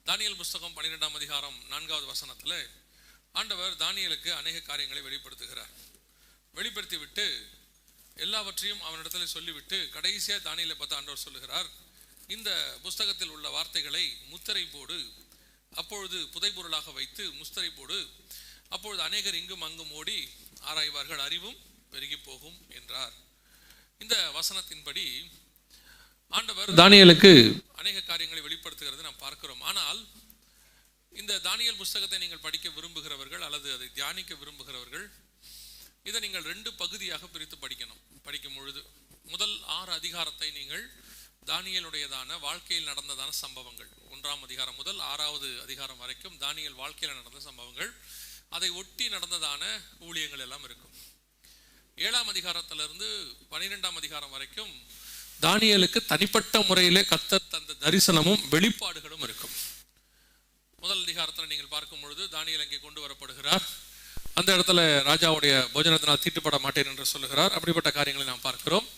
தானியேல் புஸ்தகம் 12ஆம் அதிகாரம் 4வது வசனத்தில் ஆண்டவர் தானியேலுக்கு அநேக காரியங்களை வெளிப்படுத்துகிறார். வெளிப்படுத்தி விட்டு எல்லாவற்றையும் அவனிடத்தில் சொல்லிவிட்டு கடைசியாக தானியேலை பார்த்து ஆண்டவர் சொல்லுகிறார், இந்த புஸ்தகத்தில் உள்ள வார்த்தைகளை முத்திரை போடு, அப்பொழுது புதைபொருளாக வைத்து முஸ்திரை போடு, அப்பொழுது அநேகர் இங்கும் அங்கும் ஓடி ஆராய்வார்கள், அறிவும் பெருகி போகும் என்றார். இந்த வசனத்தின்படி ஆண்டவர் தானியேலுக்கு அநேக காரியங்களை வெளிப்படுத்துகிறது நாம் பார்க்கிறோம். ஆனால் இந்த தானியேல் புஸ்தகத்தை நீங்கள் படிக்க விரும்புகிறவர்கள் அல்லது அதை தியானிக்க விரும்புகிறவர்கள் இதை நீங்கள் 2 பகுதியாக பிரித்து படிக்கணும். படிக்கும் பொழுது முதல் 6 அதிகாரத்தை நீங்கள் தானியேலுடையதான வாழ்க்கையில் நடந்ததான சம்பவங்கள், 1ஆம் அதிகாரம் முதல் 6வது அதிகாரம் வரைக்கும் தானியேல் வாழ்க்கையில் நடந்த சம்பவங்கள், அதை ஒட்டி நடந்ததான ஊழியங்கள் எல்லாம் இருக்கும். 7ஆம் அதிகாரத்திலிருந்து 12ஆம் அதிகாரம் வரைக்கும் தானியேலுக்கு தனிப்பட்ட முறையிலே கர்த்தர் தந்த தரிசனமும் வெளிப்பாடுகளும் இருக்கும். முதல் அதிகாரத்தில் நீங்கள் பார்க்கும் பொழுது தானியேல் அங்கே கொண்டு வரப்படுகிறார். அந்த இடத்துல ராஜாவுடைய போஜனத்தினால் தீட்டுப்பட மாட்டேன் என்று சொல்லுகிறார். அப்படிப்பட்ட காரியங்களை நாம் பார்க்கிறோம்.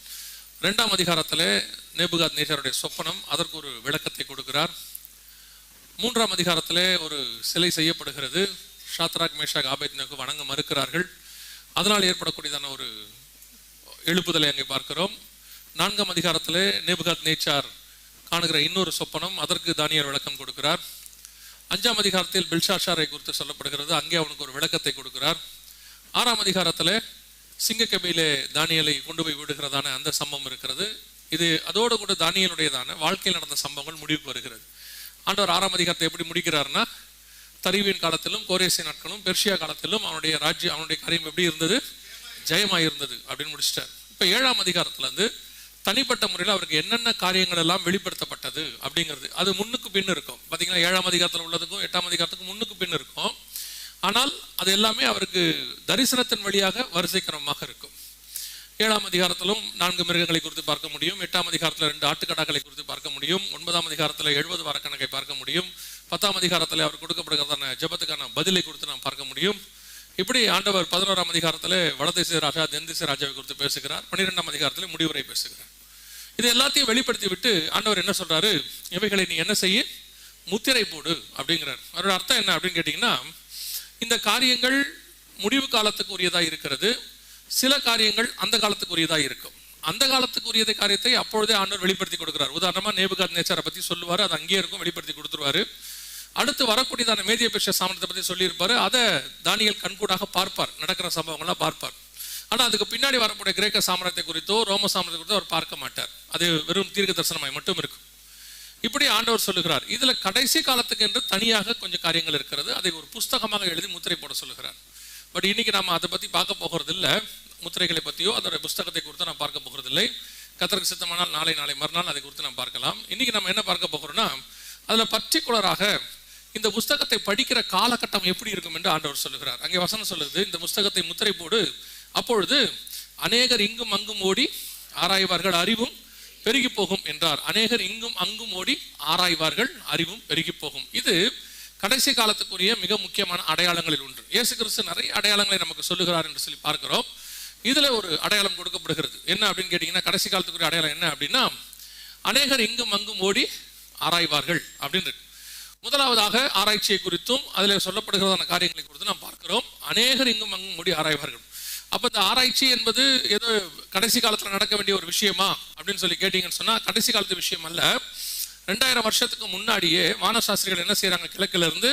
2ஆம் அதிகாரத்தில் நேபுகாத்நேச்சாருடைய சொப்பனம், அதற்கு ஒரு விளக்கத்தை கொடுக்கிறார். 3ஆம் அதிகாரத்தில் ஒரு சிலை செய்யப்படுகிறது. ஷாத்ராக், மேஷாக், ஆபேத்நேகோ வணங்க மறுக்கிறார்கள். அதனால் ஏற்படக்கூடியதான ஒரு எழுப்புதலை அங்கே பார்க்கிறோம். 4ஆம் அதிகாரத்தில் நேபுகாத்நேச்சார் காணுகிற இன்னொரு சொப்பனம், அதற்கு தானியேல் விளக்கம் கொடுக்கிறார். 5ஆம் அதிகாரத்தில் பெல்ஷாத்சாரை குறித்து சொல்லப்படுகிறது, அங்கே அவனுக்கு ஒரு விளக்கத்தை கொடுக்கிறார். 6ஆம் அதிகாரத்தில் சிங்கக்கபிலே தானியேலை கொண்டு போய் விடுகிறதான அந்த சம்பவம் இருக்கிறது. இது அதோடு கூட தானியேலுடையதான வாழ்க்கையில் நடந்த சம்பவங்கள் முடிவுக்கு வருகிறது. ஆண்டவர் 6ஆம் அதிகாரத்தை எப்படி முடிக்கிறார்னா, தரிவின் காலத்திலும் கோரேசின் நாட்களும் பெர்ஷியா காலத்திலும் அவனுடைய ராஜ்யம், அவனுடைய காரியம் எப்படி இருந்தது, ஜெயமாய் இருந்தது அப்படின்னு முடிச்சிட்டார். இப்போ 7ஆம் அதிகாரத்துல இருந்து தனிப்பட்ட முறையில் அவருக்கு என்னென்ன காரியங்கள் எல்லாம் வெளிப்படுத்தப்பட்டது அப்படிங்கிறது, அது முன்னுக்கு பின் இருக்கும். பார்த்தீங்கன்னா 7ஆம் அதிகாரத்தில் உள்ளதுக்கும் 8ஆம் அதிகாரத்துக்கும் முன்னுக்கு பின் இருக்கும். ஆனால் அது எல்லாமே அவருக்கு தரிசனத்தின் வழியாக வரிசைக்கிரமமாக இருக்கும். 7ஆம் அதிகாரத்திலும் 4 மிருகங்களை குறித்து பார்க்க முடியும். 8ஆம் அதிகாரத்தில் 2 ஆட்டுக்கடாக்களை குறித்து பார்க்க முடியும். 9ஆம் அதிகாரத்தில் 70 வாரக்கணக்கை பார்க்க முடியும். 10ஆம் அதிகாரத்தில் அவர் கொடுக்கப்படுகிறதான ஜெபத்துக்கான பதிலை கொடுத்து நாம் பார்க்க முடியும். இப்படி ஆண்டவர் 11ஆம் அதிகாரத்தில் வடதேச ராஜா தென்திசை ராஜாவை குறித்து பேசுகிறார். 12ஆம் அதிகாரத்தில் முடிவுரை பேசுகிறார். இது எல்லாத்தையும் வெளிப்படுத்தி விட்டு ஆண்டவர் என்ன சொல்றாரு, இவைகளை நீ என்ன செய்ய, முத்திரை போடு அப்படிங்கிறார். அதோட அர்த்தம் என்ன அப்படின்னு கேட்டீங்கன்னா, இந்த காரியங்கள் முடிவு காலத்துக்கு உரியதாக இருக்கிறது. சில காரியங்கள் அந்த காலத்துக்கு உரியதாக இருக்கும். அந்த காலத்துக்கு உரிய காரியத்தை அப்பொழுதே ஆண்டவர் வெளிப்படுத்தி கொடுக்கிறார். உதாரணமா நேபுகாத்நேச்சாரை பத்தி சொல்லுவாரு, அது அங்கேயே இருக்கும், வெளிப்படுத்தி கொடுத்துருவாரு. அடுத்து வரக்கூடியதான மேதிய பெர்ஷியா சாம்ராஜ்யத்தை பத்தி சொல்லியிருப்பாரு, அதை தானியேல் கண்கூடாக பார்ப்பார், நடக்கிற சம்பவங்கள்லாம் பார்ப்பார். ஆனா அதுக்கு பின்னாடி வரக்கூடிய கிரேக்க சாம்ராஜ்யத்தை குறித்தோ ரோம சாம்ராஜ்யத்தை குறித்தோ அவர் பார்க்க மாட்டார். அது வெறும் தீர்க்க தரிசனமாய் மட்டும் இருக்கும். இப்படி ஆண்டவர் சொல்லுகிறார். இதுல கடைசி காலத்துக்கு என்று தனியாக கொஞ்சம் காரியங்கள் இருக்கிறது. அதை ஒரு புஸ்தகமாக எழுதி முத்திரை போட சொல்லுகிறார். பட் இன்னைக்கு நம்ம அதை பத்தி பார்க்க போகிறது இல்லை. முத்திரைகளை பத்தியோ அதோட புஸ்தகத்தை குறித்து நாம் பார்க்க போகிறது இல்லை. கர்த்தருக்கு சித்தமானால் நாளை மறுநாள் அதை குறித்து நாம் பார்க்கலாம். இன்னைக்கு நம்ம என்ன பார்க்க போகிறோம்னா, அதுல பர்டிகுலராக இந்த புஸ்தகத்தை படிக்கிற காலகட்டம் எப்படி இருக்கும் என்று ஆண்டவர் சொல்லுகிறார். அங்கே வசனம் சொல்லுது, இந்த புஸ்தகத்தை முத்திரை போடு, அப்பொழுது அநேகர் இங்கும் அங்கும் ஓடி ஆராய்வார்கள், அறிவும் பெருகி போகும் என்றார். அநேகர் இங்கும் அங்கும் ஓடி ஆராய்வார்கள், அறிவும் பெருகி போகும். இது கடைசி காலத்துக்குரிய மிக முக்கியமான அடையாளங்களில் ஒன்று. இயேசு கிறிஸ்து நிறைய அடையாளங்களை நமக்கு சொல்லுகிறார் என்று சொல்லி பார்க்கிறோம். இதுல ஒரு அடையாளம் கொடுக்கப்படுகிறது. என்ன அப்படின்னு கேட்டீங்கன்னா, கடைசி காலத்துக்குரிய அடையாளம் என்ன அப்படின்னா, அநேகர் இங்கும் அங்கும் ஓடி ஆராய்வார்கள் அப்படின்னு. முதலாவதாக ஆராய்ச்சியை குறித்தும் அதில் சொல்லப்படுகிறதான காரியங்களை குறித்து நாம் பார்க்கிறோம். அநேகர் இங்கும் அங்கும் ஓடி ஆராய்வார்கள். அப்ப இந்த ஆராய்ச்சி என்பது ஏதோ கடைசி காலத்துல நடக்க வேண்டிய ஒரு விஷயமா அப்படின்னு சொல்லி கேட்டீங்கன்னு சொன்னா, கடைசி காலத்து விஷயம் அல்ல. 2000 வருஷத்துக்கு முன்னாடியே வானசாஸ்திரிகள் என்ன செய்யறாங்க, கிழக்குல இருந்து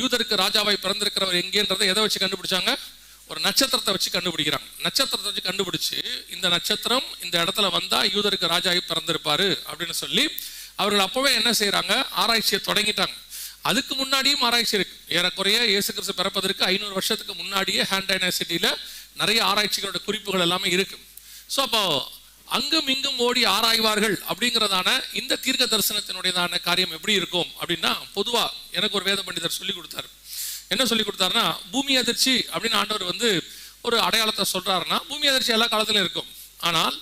யூதருக்கு ராஜாவாய் பிறந்திருக்கிறவர் எங்கேன்றதை எதை வச்சு கண்டுபிடிச்சாங்க, ஒரு நட்சத்திரத்தை வச்சு கண்டுபிடிக்கிறாங்க. நட்சத்திரத்தை வச்சு கண்டுபிடிச்சு, இந்த நட்சத்திரம் இந்த இடத்துல வந்தா யூதருக்கு ராஜாவை பிறந்திருப்பாரு அப்படின்னு சொல்லி அவர்கள் அப்பவே என்ன செய்யறாங்க, ஆராய்ச்சியை தொடங்கிட்டாங்க. அதுக்கு முன்னாடியும் ஆராய்ச்சி இருக்கு. ஏறக்குறைய இயேசு கிறிஸ்து பிறப்பதற்கு 500 வருஷத்துக்கு முன்னாடியே ஹேண்ட் டைனாசிட்டியில நிறைய ஆராய்ச்சிகளோட குறிப்புகள் எல்லாமே இருக்கு. ஸோ அப்போ அங்கும் இங்கும் ஓடி ஆராய்வார்கள் அப்படிங்கிறதான இந்த தீர்க்க தரிசனத்தினுடையதான காரியம் எப்படி இருக்கும் அப்படின்னா, பொதுவா எனக்கு ஒரு வேத பண்டிதர் சொல்லி கொடுத்தாரு. என்ன சொல்லி கொடுத்தாருன்னா, பூமி அதிர்ச்சி அப்படின்னு ஆண்டவர் ஒரு அடையாளத்தை சொல்றாருன்னா, பூமி அதிர்ச்சி எல்லா காலத்திலும் இருக்கும். ஆனால்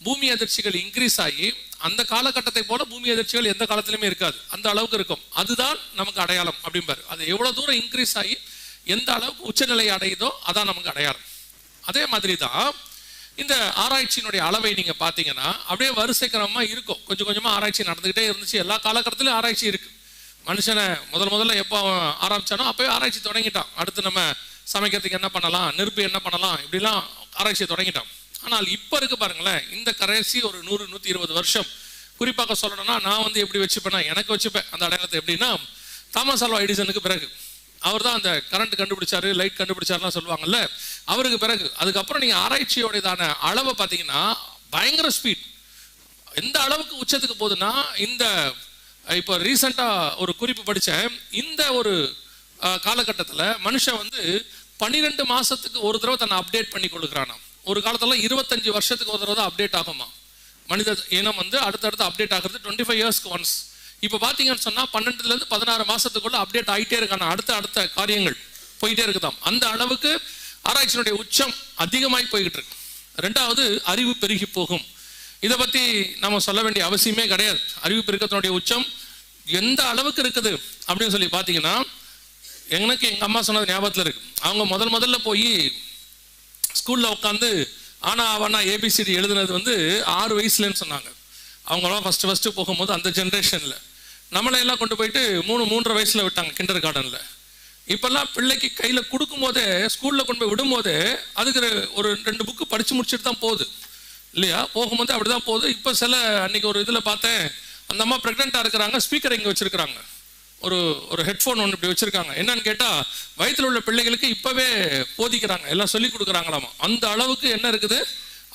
பூமி அதிர்ச்சிகள் இன்க்ரீஸ் ஆகி அந்த காலகட்டத்தை போல பூமி அதிர்ச்சிகள் எந்த காலத்திலுமே இருக்காது, அந்த அளவுக்கு இருக்கும். அதுதான் நமக்கு அடையாளம் அப்படிம்பாரு. அது எவ்வளவு தூரம் இன்க்ரீஸ் ஆகி எந்த அளவுக்கு உச்சநிலை அடையுதோ அதான் நமக்கு அடையாளம். அதே மாதிரி தான் இந்த ஆராய்ச்சியினுடைய அளவை நீங்க பாத்தீங்கன்னா அப்படியே வரிசை கிரமமா இருக்கும். கொஞ்சம் கொஞ்சமா ஆராய்ச்சி நடந்துகிட்டே இருந்துச்சு. எல்லா காலகட்டத்திலும் ஆராய்ச்சி இருக்கு. மனுஷனை முதல்ல எப்போ ஆரம்பிச்சானோ அப்போயே ஆராய்ச்சி தொடங்கிட்டான். அடுத்து நம்ம சமைக்கிறதுக்கு என்ன பண்ணலாம், நெருப்பு என்ன பண்ணலாம், இப்படிலாம் ஆராய்ச்சியை தொடங்கிட்டான். ஆனால் இப்போ இருக்கு பாருங்களேன், இந்த கடைசி ஒரு 100-120 வருஷம் குறிப்பாக சொல்லணும்னா நான் வந்து எப்படி வச்சுப்பேன்னா, எனக்கு வச்சுப்பேன் அந்த அடையாளத்தை எப்படின்னா, தாமஸ் ஆல்வா எடிசனுக்கு பிறகு அவர் தான் அந்த கரண்ட் கண்டுபிடிச்சாரு, லைட் கண்டுபிடிச்சாருலாம் சொல்லுவாங்கல்ல, அவருக்கு பிறகு அதுக்கப்புறம் நீங்கள் ஆராய்ச்சியோடையதான அளவை பார்த்தீங்கன்னா பயங்கர ஸ்பீட். எந்த அளவுக்கு உச்சத்துக்கு போகுதுன்னா, இந்த இப்போ ரீசெண்டாக ஒரு குறிப்பு படித்தேன், இந்த ஒரு காலகட்டத்தில் மனுஷன் வந்து 12 மாதத்துக்கு ஒரு தடவை தன்னை அப்டேட் பண்ணி கொடுக்குறானா. ஒரு காலத்தில் 25 வருஷத்துக்கு ஒரு தடவை தான் அப்டேட் ஆகுமா மனித இனம் வந்து, அடுத்தடுத்து அப்டேட் ஆகிறது 25 இயர்ஸ்க்கு ஒன்ஸ். இப்போ பார்த்தீங்கன்னு சொன்னால் 12லேருந்து 16 மாதத்துக்குள்ள அப்டேட் ஆகிட்டே இருக்கான, அடுத்த காரியங்கள் போயிட்டே இருக்குதாம். அந்த அளவுக்கு ஆராய்ச்சியினுடைய உச்சம் அதிகமாகி போய்கிட்டு இருக்கு. ரெண்டாவது, அறிவு பெருகி போகும். இதை பற்றி நம்ம சொல்ல வேண்டிய அவசியமே கிடையாது. அறிவு பெருக்கத்தினுடைய உச்சம் எந்த அளவுக்கு இருக்குது அப்படின்னு சொல்லி பார்த்தீங்கன்னா, எனக்கு எங்கள் அம்மா சொன்னது ஞாபகத்தில் இருக்கு. அவங்க முதல்ல போய் ஸ்கூலில் உட்காந்து ஆனா ஆவானா ஏபிசிடி எழுதுனது வந்து 6 வயசுலன்னு சொன்னாங்க. அவங்களாம் ஃபஸ்ட்டு போகும்போது அந்த ஜென்ரேஷனில் நம்மளையெல்லாம் கொண்டு போயிட்டு 3-3.5 வயசில் விட்டாங்க கிண்டர் கார்டனில். இப்போல்லாம் பிள்ளைக்கு கையில் கொடுக்கும் போதே, ஸ்கூலில் கொண்டு போய் விடும்போதே அதுக்கு ஒரு 2 புக்கு படித்து முடிச்சுட்டு தான் போகுது இல்லையா? போகும்போது அப்படி தான் போகுது. இப்போ அன்னைக்கு ஒரு இதில் பார்த்தேன், அந்த அம்மா ப்ரெக்னெண்ட்டாக இருக்கிறாங்க, ஸ்பீக்கர் இங்கே வச்சுருக்கிறாங்க, ஒரு ஹெட்ஃபோன் ஒன்று இப்படி வச்சுருக்காங்க. என்னன்னு கேட்டால், வயிற்றில் உள்ள பிள்ளைகளுக்கு இப்போவே போதிக்கிறாங்க, எல்லாம் சொல்லி கொடுக்குறாங்களாமா. அந்த அளவுக்கு என்ன இருக்குது,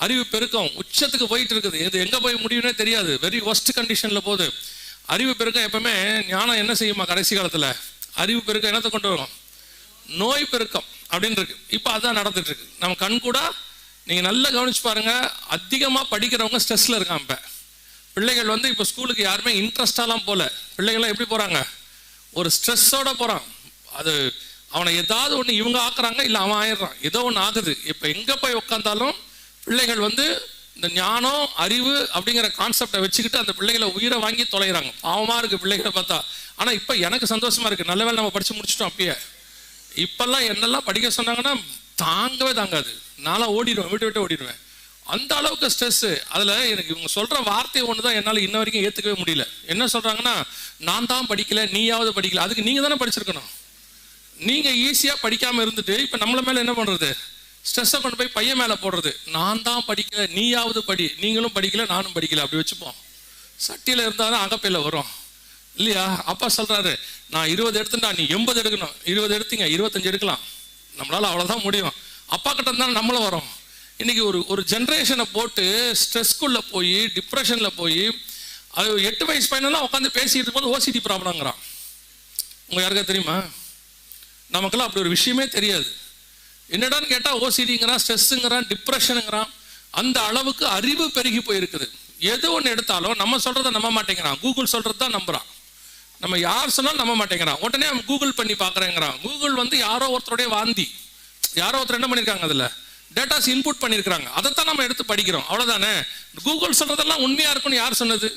அறிவு பெருக்கம் உச்சத்துக்கு போயிட்டு இருக்குது. இது எங்கே போய் முடியும்னே தெரியாது, வெரி ஒஸ்ட் கண்டிஷனில் போகுது. அறிவு பெருக்கம் எப்பவுமே, ஞானம் என்ன செய்யுமா கடைசி காலத்தில், அறிவு பெருக்கம் என்னத்தை கொண்டு வரும், நோய் பெருக்கம் அப்படின்னு இருக்கு. இப்போ அதுதான் நடந்துட்டு இருக்கு. நம்ம கண் கூட நீங்கள் நல்லா கவனிச்சு பாருங்க, அதிகமாக படிக்கிறவங்க ஸ்ட்ரெஸ்ல இருக்காங்க. இப்போ பிள்ளைகள் வந்து இப்போ ஸ்கூலுக்கு யாருமே இன்ட்ரெஸ்டாலாம் போல, பிள்ளைகள்லாம் எப்படி போகிறாங்க, ஒரு ஸ்ட்ரெஸ்ஸோட போகிறான். அது அவனை ஏதாவது ஒன்று இவங்க ஆக்குறாங்க, இல்லை அவன் ஆயிடுறான், ஏதோ ஒன்று ஆகுது. இப்போ எங்கே போய் உட்காந்தாலும் பிள்ளைகள் வந்து இந்த ஞானம் அறிவு அப்படிங்கிற கான்செப்டை வச்சுக்கிட்டு அந்த பிள்ளைகளை உயிரை வாங்கி தொலைகிறாங்க. பாவமாக இருக்குது பிள்ளைகளை பார்த்தா. ஆனால் இப்போ எனக்கு சந்தோஷமா இருக்குது, நல்ல வேளை நம்ம படித்து முடிச்சிட்டோம். அப்பயே இப்பெல்லாம் என்னெல்லாம் படிக்க சொன்னாங்கன்னா தாங்கவே தாங்காது, நான்லாம் ஓடிடுவேன், விட்டு ஓடிடுவேன். அந்த அளவுக்கு ஸ்ட்ரெஸ்ஸு. அதில் எனக்கு இவங்க சொல்கிற வார்த்தை ஒன்று தான் என்னால் இன்ன வரைக்கும் ஏற்றுக்கவே முடியல. என்ன சொல்கிறாங்கன்னா, நான் தான் படிக்கல, நீயாவது படிக்கல. அதுக்கு நீங்கள் தானே படிச்சிருக்கணும். நீங்கள் ஈஸியாக படிக்காமல் இருந்துட்டு இப்போ நம்மள மேலே என்ன பண்ணுறது, ஸ்ட்ரெஸ்ஸை கொண்டு போய் பையன் மேலே போடுறது. நான் தான் படிக்கல, நீயாவது படி, நீங்களும் படிக்கல நானும் படிக்கல, அப்படி வச்சுப்போம். சட்டியில் இருந்தால் தான் அகப்பையில் வரும் இல்லையா? அப்பா சொல்கிறாரு, நான் 20 எடுத்துட்டா நீ 80 எடுக்கணும். 20 எடுத்தீங்க, 25 எடுக்கலாம், நம்மளால் அவ்வளோதான் முடியும். அப்பா கிட்ட இருந்தாலும் நம்மளும் வரோம். இன்னைக்கு ஒரு ஜென்ரேஷனை போட்டு ஸ்ட்ரெஸ்குள்ளே போய் டிப்ரெஷனில் போய், அது 8 வயசு பையனெல்லாம் உட்காந்து பேசிட்டு இருக்கும்போது ஓசிடி ப்ராப்ளம்ங்கிறான். உங்கள் யாருக்கா தெரியுமா? நமக்கெல்லாம் அப்படி ஒரு விஷயமே தெரியாது. என்னடான்னு கேட்டால் ஓசிடிங்கிறான், ஸ்ட்ரெஸ்ஸுங்கிறான், டிப்ரெஷனுங்கிறான். அந்த அளவுக்கு அறிவு பெருகி போயிருக்குது. எது ஒன்று எடுத்தாலும் நம்ம சொல்கிறத நம்ப மாட்டேங்கிறான், கூகுள் சொல்கிறது தான் நம்புகிறான். நம்ம யார் சொன்னாலும் நம்ப மாட்டேங்கிறான். உடனே அவன் கூகுள் பண்ணி பார்க்குறேங்கிறான். கூகுள் வந்து யாரோ ஒருத்தருடைய வாந்தி, யாரோ ஒருத்தர் என்ன பண்ணியிருக்காங்க, அதில் டேட்டாஸ் இன்புட் பண்ணியிருக்கிறாங்க, அதைத்தான் நம்ம எடுத்து படிக்கிறோம், அவ்வளோதானே. கூகுள் சொல்கிறதெல்லாம் உண்மையாக இருக்குன்னு யார் சொன்னது?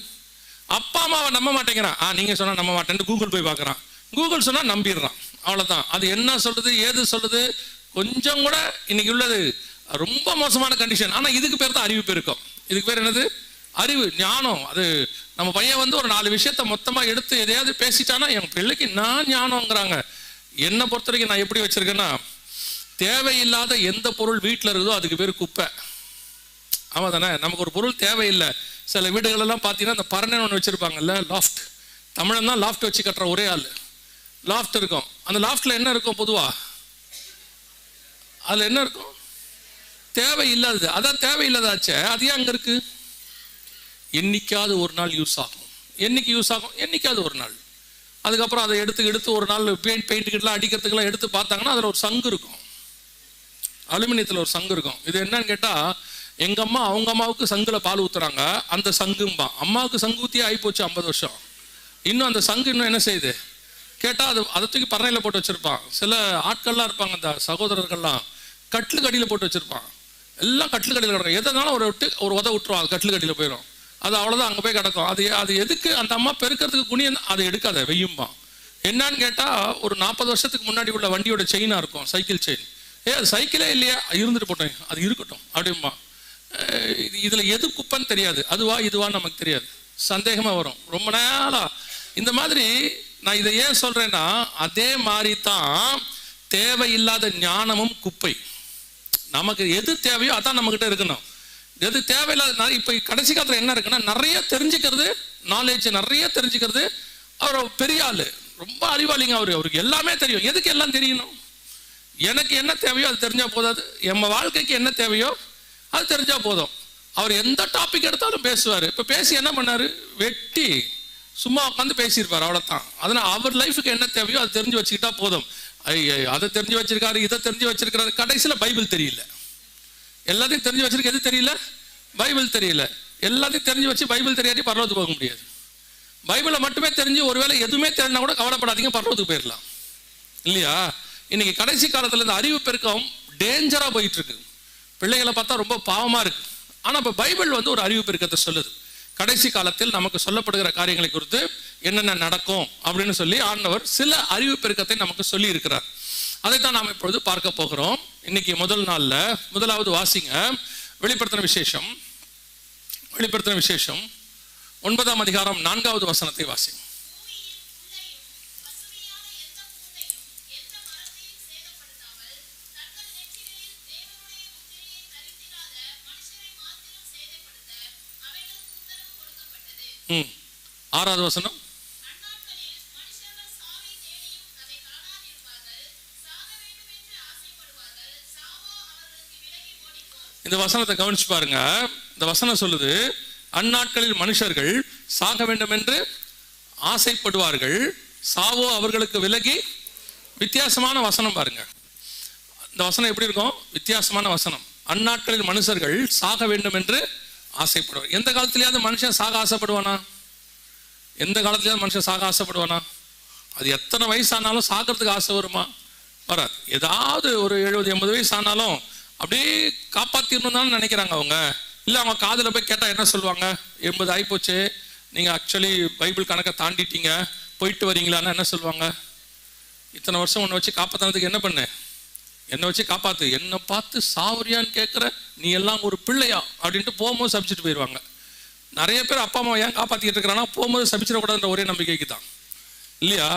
அப்பா அம்மாவை நம்ப மாட்டேங்கிறான். நீங்கள் சொன்னால் நம்ப மாட்டேன்ட்டு கூகுள் போய் பார்க்குறான். கூகுள் சொன்னால் நம்பிடுறான், அவ்வளோதான். அது என்ன சொல்லுது, ஏது சொல்லுது, கொஞ்சம் கூட இன்னைக்கு உள்ளது ரொம்ப மோசமான கண்டிஷன். ஆனால் இதுக்கு பேர் தான் அறிவு பெருக்கம். இதுக்கு பேர் என்னது, அறிவு, ஞானம். அது நம்ம பையன் வந்து ஒரு 4 விஷயத்த மொத்தமாக எடுத்து எதையாவது பேசிட்டானா என் பிள்ளைக்கு நான் ஞானம்ங்கிறாங்க. என்னை பொறுத்த வரைக்கும் நான் எப்படி வச்சிருக்கேன்னா, தேவையில்லாத எந்த பொருள் வீட்டில் இருக்குதோ அதுக்கு பேர் குப்பை. ஆமாம் தானே? நமக்கு ஒரு பொருள் தேவையில்லை. சில வீடுகளெல்லாம் பார்த்தீங்கன்னா இந்த பரணன்னு ஒன்று வச்சுருப்பாங்கல்ல, லாஃப்ட். தமிழன் தான் லாஃப்ட் வச்சு கட்டுற ஒரே ஆள். லாஃப்ட் இருக்கும். அந்த லாஃப்டில் என்ன இருக்கும் பொதுவாக? அதில் என்ன இருக்கும்? தேவையில்லாதது. அதான் தேவையில்லாதாச்சே, அது ஏன் அங்கே இருக்குது? என்னைக்காவது ஒரு நாள் யூஸ் ஆகும். என்னைக்கு யூஸ் ஆகும்? என்னைக்காவது ஒரு நாள். அதுக்கப்புறம் அதை எடுத்து ஒரு நாள் பெயிண்ட்டுக்கெல்லாம் அடிக்கிறதுக்கெல்லாம் எடுத்து பார்த்தாங்கன்னா அதில் ஒரு சங்கு இருக்கும், அலுமினியத்தில் ஒரு சங்கு இருக்கும். இது என்னன்னு கேட்டால், எங்கள் அம்மா அவங்க அம்மாவுக்கு சங்கில் பால் ஊற்றுறாங்க, அந்த சங்கும்பா. அம்மாவுக்கு சங்கு ஊற்றியே ஆகிப்போச்சு 50 வருஷம். இன்னும் அந்த சங்கு இன்னும் என்ன செய்யுது கேட்டால், அதை தூக்கி பறனையில் போட்டு வச்சுருப்பான். சில ஆட்கள்லாம் இருப்பாங்க, அந்த சகோதரர்கள்லாம் கட்டிலுக்கு அடியில் போட்டு வச்சுருப்பான். எல்லாம் கட்டிலுக்கு அடியில் கிடக்கும். எதனாலும் ஒரு உத விட்டுருவான், அது கட்டிலுக்கு அடியில் போயிடும். அது அவ்வளோதான், அங்கே போய் கிடக்கும். அது எதுக்கு? அந்த அம்மா பெருக்கிறதுக்கு குனியம், அதை எடுக்காத வெய்யும்பா. என்னான்னு கேட்டால், ஒரு 40 வருஷத்துக்கு முன்னாடி உள்ள வண்டியோட செயினாக இருக்கும், சைக்கிள் செயின். அது சைக்கிளே இல்லையா, இருந்துட்டு போட்டேன், அது இருக்கட்டும் அப்படிம்பா. இதில் எது குப்பைன்னு தெரியாது, அதுவா இதுவான்னு நமக்கு தெரியாது, சந்தேகமாக வரும் ரொம்ப நாளாக. இந்த மாதிரி நான் இதை ஏன் சொல்றேன்னா, அதே மாதிரி தான் தேவையில்லாத ஞானமும் குப்பை. நமக்கு எது தேவையோ அதான் நம்ம கிட்ட இருக்கணும். எது தேவையில்லாத, இப்ப கடைசி காலத்துல என்ன இருக்குன்னா, நிறைய தெரிஞ்சுக்கிறது, நாலேஜ் நிறைய தெரிஞ்சுக்கிறது. அவர் பெரிய ஆளு, ரொம்ப அறிவாளிங்க அவருக்கு எல்லாமே தெரியும். எதுக்கு எல்லாம் தெரியணும்? எனக்கு என்ன தேவையோ அது தெரிஞ்சா போதாது. என் வாழ்க்கைக்கு என்ன தேவையோ அது தெரிஞ்சா போதும். அவர் எந்த டாபிக் எடுத்தாலும் பேசுவார். இப்போ பேசி என்ன பண்ணாரு? வெட்டி சும்மா உட்காந்து பேசியிருப்பார், அவ்வளோதான். அதனால் அவர் லைஃபுக்கு என்ன தேவையோ அது தெரிஞ்சு வச்சுக்கிட்டா போதும். அதை தெரிஞ்சு வச்சிருக்காரு, இதை தெரிஞ்சு வச்சிருக்காரு. கடைசியில் பைபிள் தெரியல. எல்லாத்தையும் தெரிஞ்சு வச்சிருக்க, எது தெரியல? பைபிள் தெரியல. எல்லாத்தையும் தெரிஞ்சு வச்சு பைபிள் தெரியாட்டி பரலோகத்துக்கு போக முடியாது. பைபிளை மட்டுமே தெரிஞ்சு ஒருவேளை எதுவுமே தெரிஞ்சா கூட கவலைப்படாதீங்க, பரலோகத்துக்கு போயிடலாம் இல்லையா? இன்னைக்கு கடைசி காலத்தில் இந்த அறிவு பெருக்கம் டேஞ்சரா போயிட்டு இருக்கு. பிள்ளைகளை பார்த்தா ரொம்ப பாவமா இருக்கு. ஆனா இப்ப பைபிள் ஒரு அறிவு பெருக்கத்தை சொல்லுது. கடைசி காலத்தில் நமக்கு சொல்லப்படுகிற காரியங்களை குறித்து என்னென்ன நடக்கும் அப்படின்னு சொல்லி ஆண்டவர் சில அறிவு பெருக்கத்தை நமக்கு சொல்லி இருக்கிறார். அதைத்தான் நாம் இப்பொழுது பார்க்க போகிறோம். இன்னைக்கு முதல் நாள்ல முதலாவது வாசிங்க, வெளிப்படுத்தின விசேஷம் 9ஆம் அதிகாரம் 4வது வசனத்தை வாசிங்க. ஆறாவது வசனம். இந்த வசனத்தை கவனிச்சு பாருங்க. இந்த வசனம் சொல்லுது, அந்நாட்களில் மனுஷர்கள் சாக வேண்டும் என்று ஆசைப்படுவார்கள், சாவோ அவர்களுக்கு விலகி. வித்தியாசமான வசனம் பாருங்க. இந்த வசனம் எப்படி இருக்கும்? வித்தியாசமான வசனம். அந்நாட்களில் மனுஷர்கள் சாக வேண்டும் என்று ஆசைப்படுவார். எந்த காலத்திலேயாவது மனுஷன் சாக ஆசைப்படுவானா? எந்த காலத்திலேயாவது மனுஷன் சாக ஆசைப்படுவானா? அது எத்தனை வயசானாலும் சாகிறதுக்கு ஆசை வருமா? வராது. ஏதாவது ஒரு 70-80 வயசு ஆனாலும் அப்படியே காப்பாத்திரணும் தான் நினைக்கிறாங்க அவங்க. இல்லை, அவங்க காதில் போய் கேட்டால் என்ன சொல்லுவாங்க? 80 ஆகிப்போச்சு, நீங்கள் ஆக்சுவலி பைபிள் கணக்கை தாண்டிட்டீங்க, போயிட்டு வரீங்களான்னு என்ன சொல்லுவாங்க? இத்தனை வருஷம் உன்னை வச்சு காப்பாற்றினதுக்கு என்ன பண்ணு? என்னை வச்சு காப்பாத்து, என்னை பார்த்து சாவரியான்னு கேட்குற, நீ எல்லாம் ஒரு பிள்ளையா அப்படின்ட்டு போகும்போது சபிச்சுட்டு போயிடுவாங்க. நிறைய பேர் அப்பா அம்மா ஏன் காப்பாற்றிக்கிட்டு இருக்கிறான்னா, போகும்போது சபிச்சிடக்கூடாதுன்ற ஒரே நம்பிக்கைக்கு தான் இல்லையா?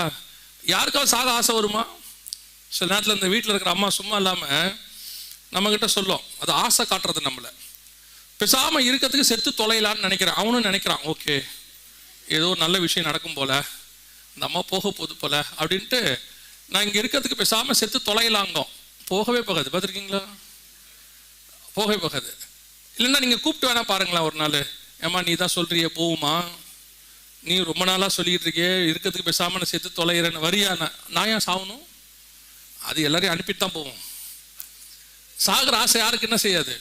யாருக்காவது சாக ஆசை வருமா? சில நேரத்தில் இந்த வீட்டில் இருக்கிற அம்மா சும்மா இல்லாமல் நம்மக்கிட்ட சொல்லும், அது ஆசை காட்டுறது. நம்மளை பேசாமல் இருக்கிறதுக்கு செத்து தொலைலான்னு நினைக்கிறேன். அவனும் நினைக்கிறான், ஓகே ஏதோ நல்ல விஷயம் நடக்கும் போல, இந்த அம்மா போக போகுது போல அப்படின்ட்டு நான் இங்கே இருக்கிறதுக்கு பேசாமல் செத்து தொலைலாங்க. போகவே போகாது. பார்த்துருக்கீங்களா? போகவே போகாது. இல்லைன்னா நீங்கள் கூப்பிட்டு வேணா பாருங்களேன் ஒரு நாள், ஏம்மா நீ தான் சொல்கிறியே போகுமா, நீ ரொம்ப நாளாக சொல்லிக்கிட்டு இருக்கியே இருக்கிறதுக்கு பேசாமல் நான் செத்து தொலைகிறேன்னு, வரியா? நான் ஏன் சாகணும்? அது எல்லாரையும் அனுப்பிட்டு தான் போவோம். சாகர ஆசை யாருக்கு என்ன செய்யாது?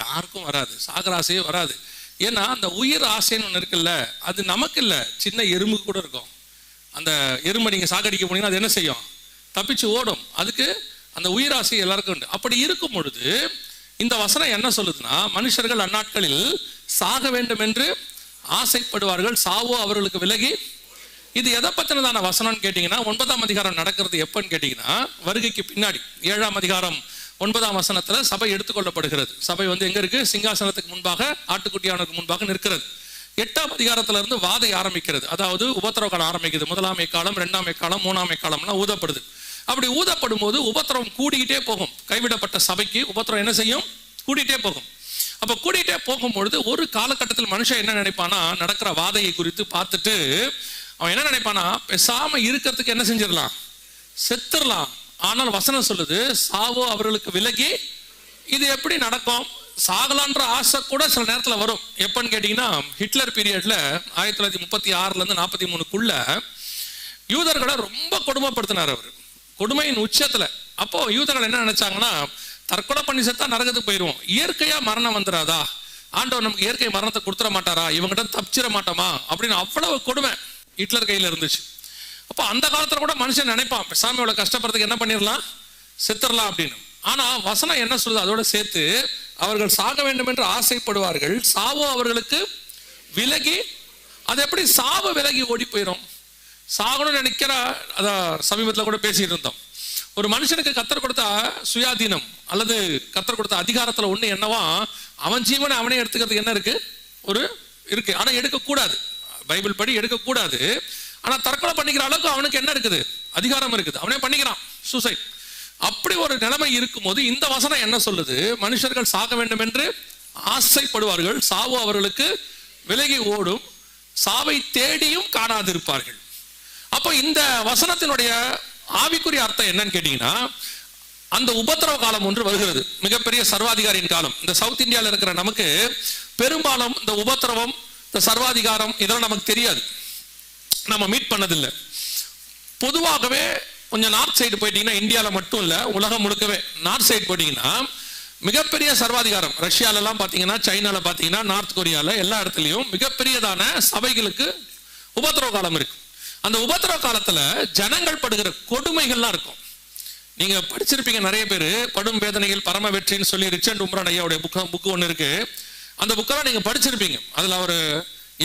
யாருக்கும் வராது. சாகர ஆசையே வராது. ஏன்னா அந்த உயிர் ஆசைன்னு ஒன்று இருக்குல்ல, அது நமக்கு இல்லை, சின்ன எறும்பு கூட இருக்கும். அந்த எறும்பை நீங்கள் சாகடிக்க போனீங்கன்னா அது என்ன செய்யும்? தப்பிச்சு ஓடும். அதுக்கு அந்த உயிர் ஆசை எல்லாருக்கும் உண்டு. அப்படி இருக்கும் பொழுது இந்த வசனம் என்ன சொல்லுதுன்னா, மனுஷர்கள் அந்நாட்களில் சாக வேண்டும் என்று ஆசைப்படுவார்கள், சாவோ அவர்களுக்கு விலகி. இது எதை பத்தினதான வசனம்னு கேட்டீங்கன்னா, 9ஆம் அதிகாரம் நடக்கிறது எப்பன்னு கேட்டீங்கன்னா, வருகைக்கு பின்னாடி 7ஆம் அதிகாரம் 9ஆம் வசனத்துல சபை எடுத்துக்கொள்ளப்படுகிறது. சபை எங்க இருக்கு? சிங்காசனத்துக்கு முன்பாக, ஆட்டுக்குட்டியானுக்கு முன்பாக நிற்கிறது. 8ஆம் அதிகாரத்துல இருந்து வாதை ஆரம்பிக்கிறது. அதாவது உபத்திரவ காலம் ஆரம்பிக்குது. 1ஆம் எக்காலம், 2ஆம் எக்காலம், 3ஆம் எக்காலம்லாம் ஊதப்படுது. அப்படி ஊதப்படும் போது உபத்திரவம் கூடிக்கிட்டே போகும். கைவிடப்பட்ட சபைக்கு உபத்திரவம் என்ன செய்யும்? கூடிட்டே போகும். அப்ப கூடிட்டே போகும்பொழுது ஒரு காலகட்டத்தில் மனுஷன் என்ன நினைப்பானா, நடக்கிற வாதையை குறித்து பார்த்துட்டு அவன் என்ன நினைப்பானா, பேசாம இருக்கிறதுக்கு என்ன செஞ்சிடலாம்? செத்துடலாம். ஆனால் வசனம் சொல்லுது, சாவோ அவர்களுக்கு விலகி. இது எப்படி நடக்கும்? சாகலான்ற ஆசை கூட சில நேரத்தில் வரும். எப்பன்னு கேட்டீங்கன்னா, ஹிட்லர் பீரியட்ல 1936 43க்குள்ள யூதர்களை ரொம்ப கொடுமைப்படுத்தினார் அவர், கொடுமையின் உச்சத்துல. அப்போ யூதர்கள் என்ன நினைச்சாங்கன்னா, தற்கொலை பண்ணி செத்தா நரகத்துக்கு போயிடுவோம், இயற்கையா மரணம் வந்துடாதா, ஆண்டவர் நமக்கு இயற்கை மரணத்தை கொடுத்துட மாட்டாரா, இவங்கிட்ட தப்பிச்சிட மாட்டோமா அப்படின்னு அவ்வளவு கொடுமை ஹிட்லர் கையில் இருந்துச்சு. அப்போ அந்த காலத்துல கூட மனுஷன் நினைப்பான், பேசாம இவ்வளவு கஷ்டப்படுறதுக்கு என்ன பண்ணிடலாம், செத்துடலாம் அப்படின்னு. ஆனா வசனம் என்ன சொல்லுது? அதோட சேர்த்து அவர்கள் சாக வேண்டும் என்று ஆசைப்படுவார்கள், சாவோ அவர்களுக்கு விலகி. அது எப்படி சாவு விலகி ஓடி போயிடும்? சாகணும்னு நினைக்கிற, அதான் சமீபத்தில் கூட பேசிட்டு இருந்தோம். ஒரு மனுஷனுக்கு கர்த்தர் கொடுத்த சுயாதீனம் அல்லது கர்த்தர் கொடுத்த அதிகாரத்துல ஒண்ணு என்னவா, அவன் ஜீவனை அவனே எடுத்துக்கிறதுக்கு என்ன இருக்கு? இருக்கு. ஆனா எடுக்கக்கூடாது. பைபிள் படி எடுக்கக்கூடாது. ஆனா தற்கொலை பண்ணிக்கிற அளவுக்கு அவனுக்கு என்ன இருக்குது? அதிகாரம் இருக்குது, அவனே பண்ணிக்கிறான் சூசைட். அப்படி ஒரு நிலைமை இருக்கும்போது இந்த வசனம் என்ன சொல்லுது? மனுஷர்கள் சாக வேண்டும் என்று ஆசைப்படுவார்கள், சாவு அவர்களுக்கு விலகி ஓடும், சாவை தேடியும் காணாதிருப்பார்கள். அப்போ இந்த வசனத்தினுடைய ஆவிக்குரிய அர்த்தம் என்னன்னு கேட்டீங்கன்னா, அந்த உபத்திரவ காலம் ஒன்று வருகிறது, மிகப்பெரிய சர்வாதிகாரியின் காலம். இந்த சவுத் இந்தியாவில் இருக்கிற நமக்கு பெரும்பாலும் இந்த உபத்திரவம், இந்த சர்வாதிகாரம் இதெல்லாம் நமக்கு தெரியாது, நம்ம மீட் பண்ணதில்லை. பொதுவாகவே கொஞ்சம் நார்த் சைடு போயிட்டீங்கன்னா, இந்தியாவில் மட்டும் இல்லை உலகம் முழுக்கவே நார்த் சைடு போயிட்டீங்கன்னா மிகப்பெரிய சர்வாதிகாரம். ரஷ்யாலெல்லாம் பார்த்தீங்கன்னா, சைனாவில் பார்த்தீங்கன்னா, நார்த் கொரியாவில் எல்லா இடத்துலையும் மிகப்பெரியதான சபைகளுக்கு உபத்திரவ காலம் இருக்கு. அந்த உபத்திரவ காலத்தில் ஜனங்கள் படுகிற கொடுமைகள்லாம் இருக்கும். நீங்க படிச்சிருப்பீங்க, நிறைய பேர் படும் வேதனையில் பரம வெற்றின்னு சொல்லி ரிச்சர்ட் உம்ரான் ஐயாவுடைய புக்கு ஒன்று இருக்கு. அந்த புக்கெல்லாம் நீங்க படிச்சிருப்பீங்க. அதுல அவர்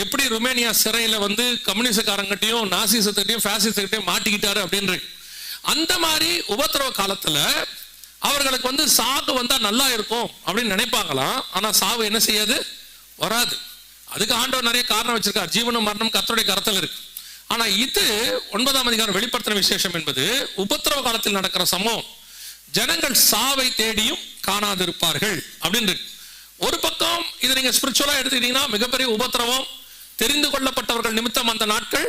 எப்படி ருமேனியா சிறையில கம்யூனிஸ்ட்காரங்கிட்டையும் நாசிசத்துக்கிட்டையும் ஃபேசிஸ்ட்கிட்டையும் மாட்டிக்கிட்டாரு அப்படின்னு. அந்த மாதிரி உபத்திரவ காலத்துல அவர்களுக்கு சாவு வந்தா நல்லா இருக்கும் அப்படின்னு நினைப்பாங்களாம். ஆனா சாவு என்ன செய்யாது? வராது. அதுக்கு ஆண்டவர் நிறைய காரணம் வச்சிருக்கார். ஜீவனும் மரணம் கர்த்தருடைய கரத்தில் இருக்கு. ஆனா இது 9ஆம் அதிகாரம் வெளிப்படுத்தின விசேஷம் என்பது உபத்திரவ காலத்தில் நடக்கிற சம்பவம். ஜனங்கள் சாவை தேடியும் காணாதிருப்பார்கள் அப்படின்னு. ஒரு பக்கம் இதை நீங்க ஸ்பிரிச்சுவலா எடுத்துக்கிட்டீங்கன்னா, மிகப்பெரிய உபத்திரவம், தெரிந்து கொள்ளப்பட்டவர்கள் நிமித்தம் அந்த நாட்கள்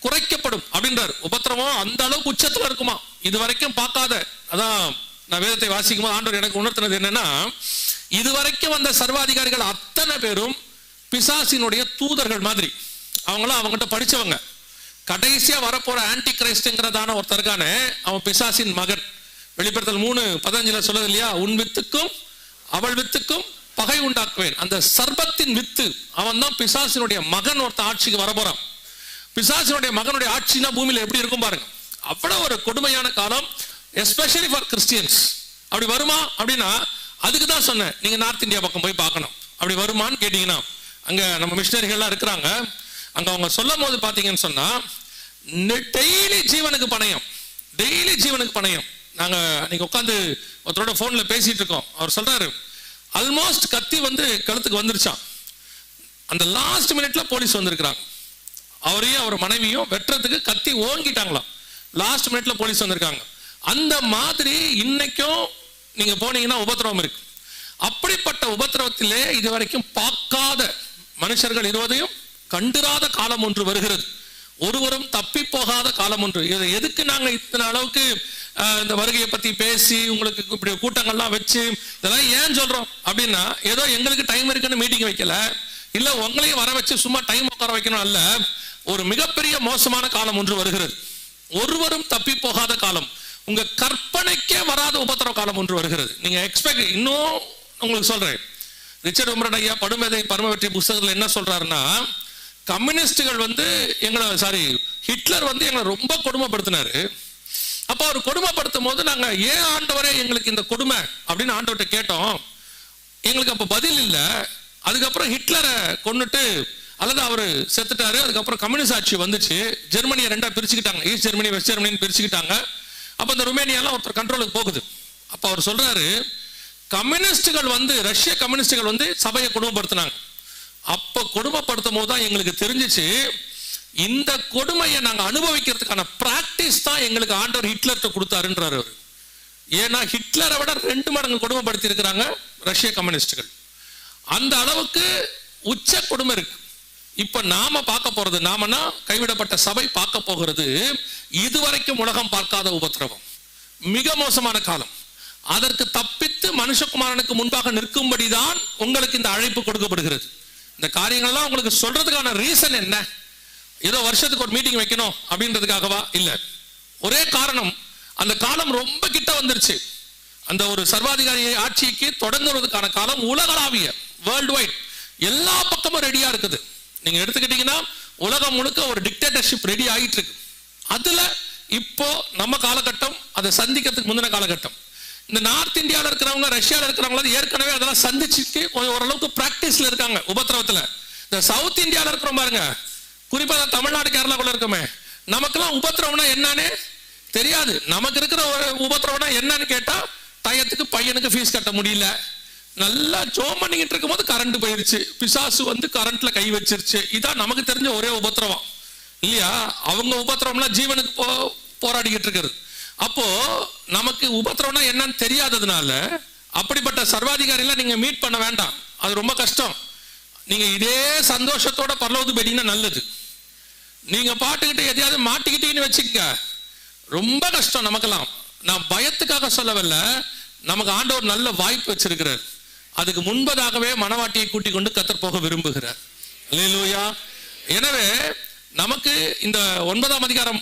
குறைக்கப்படும் அப்படின்றார். உபத்திரவம் அந்த அளவுக்கு உச்சத்துல இருக்குமா, இது வரைக்கும் பார்க்காத. அதான் நான் வேதத்தை வாசிக்கும் போது ஆண்டவர் எனக்கு உணர்த்தினது என்னன்னா, இதுவரைக்கும் வந்த சர்வாதிகாரிகள் அத்தனை பேரும் பிசாசினுடைய தூதர்கள் மாதிரி. அவங்களாம் அவங்ககிட்ட படிச்சவங்க. கடைசியா வரப்போற ஆன்டி கிரைஸ்ட்ங்கிறதான ஒருத்தருக்கான அவன் பிசாசின் மகன். வெளிப்படுத்தல் 3:15 சொல்லுது இல்லையா, உன் வித்துக்கும் அவள் வித்துக்கும் பகை உண்டாக்குவேன். அந்த சர்பத்தின் வித்து அவன் தான் பிசாசினுடைய மகன். ஒருத்த ஆட்சிக்கு வரப்போறான். பிசாசினுடைய மகனுடைய ஆட்சினா பூமியில எப்படி இருக்கும் பாருங்க. அவ்வளவு ஒரு கொடுமையான காலம், எஸ்பெஷலி ஃபார் கிறிஸ்டியன்ஸ். அப்படி வருமா அப்படின்னா, அதுக்கு தான் சொன்னேன், நீங்க நார்த் இந்தியா பக்கம் போய் பார்க்கணும். அப்படி வருமானு கேட்டீங்கன்னா, அங்க நம்ம மிஷனரிகள்லாம் இருக்கிறாங்க. அங்க அவங்க சொல்லும் போது பாத்தீங்கன்னு சொன்னா, டெய்லி ஜீவனுக்கு பணயம், டெய்லி ஜீவனுக்கு பணயம். நாங்க அன்னைக்கு உட்காந்து ஒருத்தரோட போன்ல பேசிட்டு இருக்கோம். அவர் சொல்றாரு, ஆல்மோஸ்ட் கத்தி கழுத்துக்கு வந்துருச்சான். அந்த லாஸ்ட் மினிட்ல போலீஸ் வந்திருக்கிறாங்க. அவரையும் அவர் மனைவியும் வெட்டுறதுக்கு கத்தி ஓங்கிட்டாங்களாம். லாஸ்ட் மினிட்ல போலீஸ் வந்திருக்காங்க. அந்த மாதிரி இன்னைக்கும் நீங்க போனீங்கன்னா உபத்திரவம் இருக்கு. அப்படிப்பட்ட உபத்திரவத்திலே இதுவரைக்கும் பார்க்காத மனுஷர்கள் இருவதையும் கண்டிராத காலம் ஒன்று வருகிறது. ஒருவரும் தப்பி போகாத காலம் ஒன்று. எதுக்கு நாங்க இத்தனை அளவுக்கு இந்த வருகையை பத்தி பேசி உங்களுக்கு இப்படி கூட்டங்கள்லாம் வச்சு இதெல்லாம் ஏன் சொல்றோம் அப்படின்னா, ஏதோ எங்களுக்கு டைம் இருக்குன்னு மீட்டிங் வைக்கல, இல்ல உங்களையும் வர வச்சு சும்மா டைம் உட்கார வைக்கணும் அல்ல. ஒரு மிகப்பெரிய மோசமான காலம் ஒன்று வருகிறது. ஒருவரும் தப்பி போகாத காலம், உங்க கற்பனைக்கே வராத உபத்திரவ காலம் ஒன்று வருகிறது. நீங்க எக்ஸ்பெக்ட். இன்னும் உங்களுக்கு சொல்றேன், ரிச்சர்ட் உம்ரான் ஐயா படுமேதை பரம வெற்றி புத்தகத்தில் என்ன சொல்றாருன்னா, கம்யூனிஸ்டுகள் ஹிட்லர் எங்களை ரொம்ப கொடுமைப்படுத்தினாரு. அப்ப அவர் கொடுமைப்படுத்தும் போது நாங்க ஏன் ஆண்டவரே எங்களுக்கு இந்த கொடுமை அப்படின்னு ஆண்டவர்கிட்ட கேட்டோம். எங்களுக்கு அப்ப பதில் இல்லை. அதுக்கப்புறம் ஹிட்லரை கொன்னுட்டு அல்லது அவரு செத்துட்டாரு. அதுக்கப்புறம் கம்யூனிஸ்ட் ஆட்சி வந்துச்சு. ஜெர்மனியை ரெண்டா பிரிச்சுக்கிட்டாங்க, ஈஸ்ட் ஜெர்மனி வெஸ்ட் ஜெர்மனி பிரிச்சுக்கிட்டாங்க. அப்ப இந்த ருமேனியாலாம் ஒருத்தர் கண்ட்ரோலுக்கு போகுது. அப்ப அவர் சொல்றாரு, கம்யூனிஸ்டுகள் ரஷ்ய கம்யூனிஸ்டுகள் சபையை கொடுமைப்படுத்தினாங்க. அப்ப கொடுமைப்படுத்தும் போது தான் எங்களுக்கு தெரிஞ்சிச்சு, இந்த கொடுமையை நாங்க அனுபவிக்கிறதுக்கான பிராக்டிஸ் தான் எங்களுக்கு ஆண்டவர் ஹிட்லர்கிட்ட கொடுத்தாருன்றாரு அவர். ஏன்னா ஹிட்லரை விட 2 மடங்கு கொடுமைப்படுத்தி இருக்கிறாங்க ரஷ்ய கம்யூனிஸ்டுகள். அந்த அளவுக்கு உச்ச கொடுமை இருக்கு. இப்ப நாம பார்க்க போறது, நாமனா கைவிடப்பட்ட சபை பார்க்க போகிறது, இதுவரைக்கும் உலகம் பார்க்காத உபத்திரவம், மிக மோசமான காலம். அதற்கு தப்பித்து மனுஷகுமாரனுக்கு முன்பாக நிற்கும்படிதான் உங்களுக்கு இந்த அழைப்பு கொடுக்கப்படுகிறது. இந்த காரியங்கள்லாம் உங்களுக்கு சொல்றதுக்கான ரீசன் என்ன? ஏதோ வருஷத்துக்கு ஒரு மீட்டிங் வைக்கணும் அப்படின்றதுக்காகவா? இல்ல. ஒரே காரணம், அந்த காலம் ரொம்ப கிட்ட வந்துருச்சு. அந்த ஒரு சர்வாதிகாரி ஆட்சிக்கு தொடங்குவதற்கான காலம் உலகளாவிய, வேர்ல்டு வைட், எல்லா பக்கமும் ரெடியா இருக்குது. நீங்க எடுத்துக்கிட்டீங்கன்னா உலகம் முழுக்க ஒரு டிக்டேட்டர்ஷிப் ரெடி ஆகிட்டு இருக்கு. அதுல இப்போ நம்ம காலகட்டம், அதை சந்திக்கிறதுக்கு முந்தின காலகட்டம். இந்த நார்த் இந்தியாவில் இருக்கிறவங்க, ரஷ்யாவில் இருக்கிறவங்க ஏற்கனவே அதெல்லாம் சந்திச்சுட்டு ஓரளவுக்கு பிராக்டிஸ்ல இருக்காங்க உபத்திரவத்துல. இந்த சவுத் இந்தியாவில் இருக்கிறோம் பாருங்க, குறிப்பா தமிழ்நாடு கேரளாக்குள்ள இருக்கோமே, நமக்கெல்லாம் உபத்திரவம்னா என்னன்னு தெரியாது. நமக்கு இருக்கிற ஒரு உபத்திரவம்னா என்னன்னு கேட்டா, டயத்துக்கு பையனுக்கு ஃபீஸ் கட்ட முடியல, நல்லா ஜோம் பண்ணிக்கிட்டு இருக்கும் போது கரண்ட் போயிருச்சு, பிசாசு கரண்ட்ல கை வச்சிருச்சு. இதான் நமக்கு தெரிஞ்ச ஒரே உபத்திரவம். இல்லையா? அவங்க உபத்திரவம்லாம் ஜீவனுக்கு போராடிக்கிட்டு இருக்கிறது. அப்போ நமக்கு உபத்திரவம்னா என்னன்னு தெரியாததுனால அப்படிப்பட்ட சர்வாதிகாரிலாம் நீங்க மீட் பண்ண வேண்டாம். அது ரொம்ப கஷ்டம். நீங்க இதே சந்தோஷத்தோட பரலோகத்துக்கு போயிட்டீங்கன்னா நல்லது. நீங்க பாட்டுக்கிட்டு எதையாவது மாட்டிக்கிட்டீங்கன்னு வச்சுக்க, ரொம்ப கஷ்டம் நமக்கெல்லாம். நான் பயத்துக்காக சொல்லவில்லை, நமக்கு ஆண்டவர் நல்ல வாய்ப்பு வச்சிருக்கிறார். அதுக்கு முன்பதாகவே மனவாட்டியை கூட்டிக் கொண்டு கர்த்தர் போக விரும்புகிறார். அல்லேலூயா. எனவே நமக்கு இந்த 9ஆம் அதிகாரம்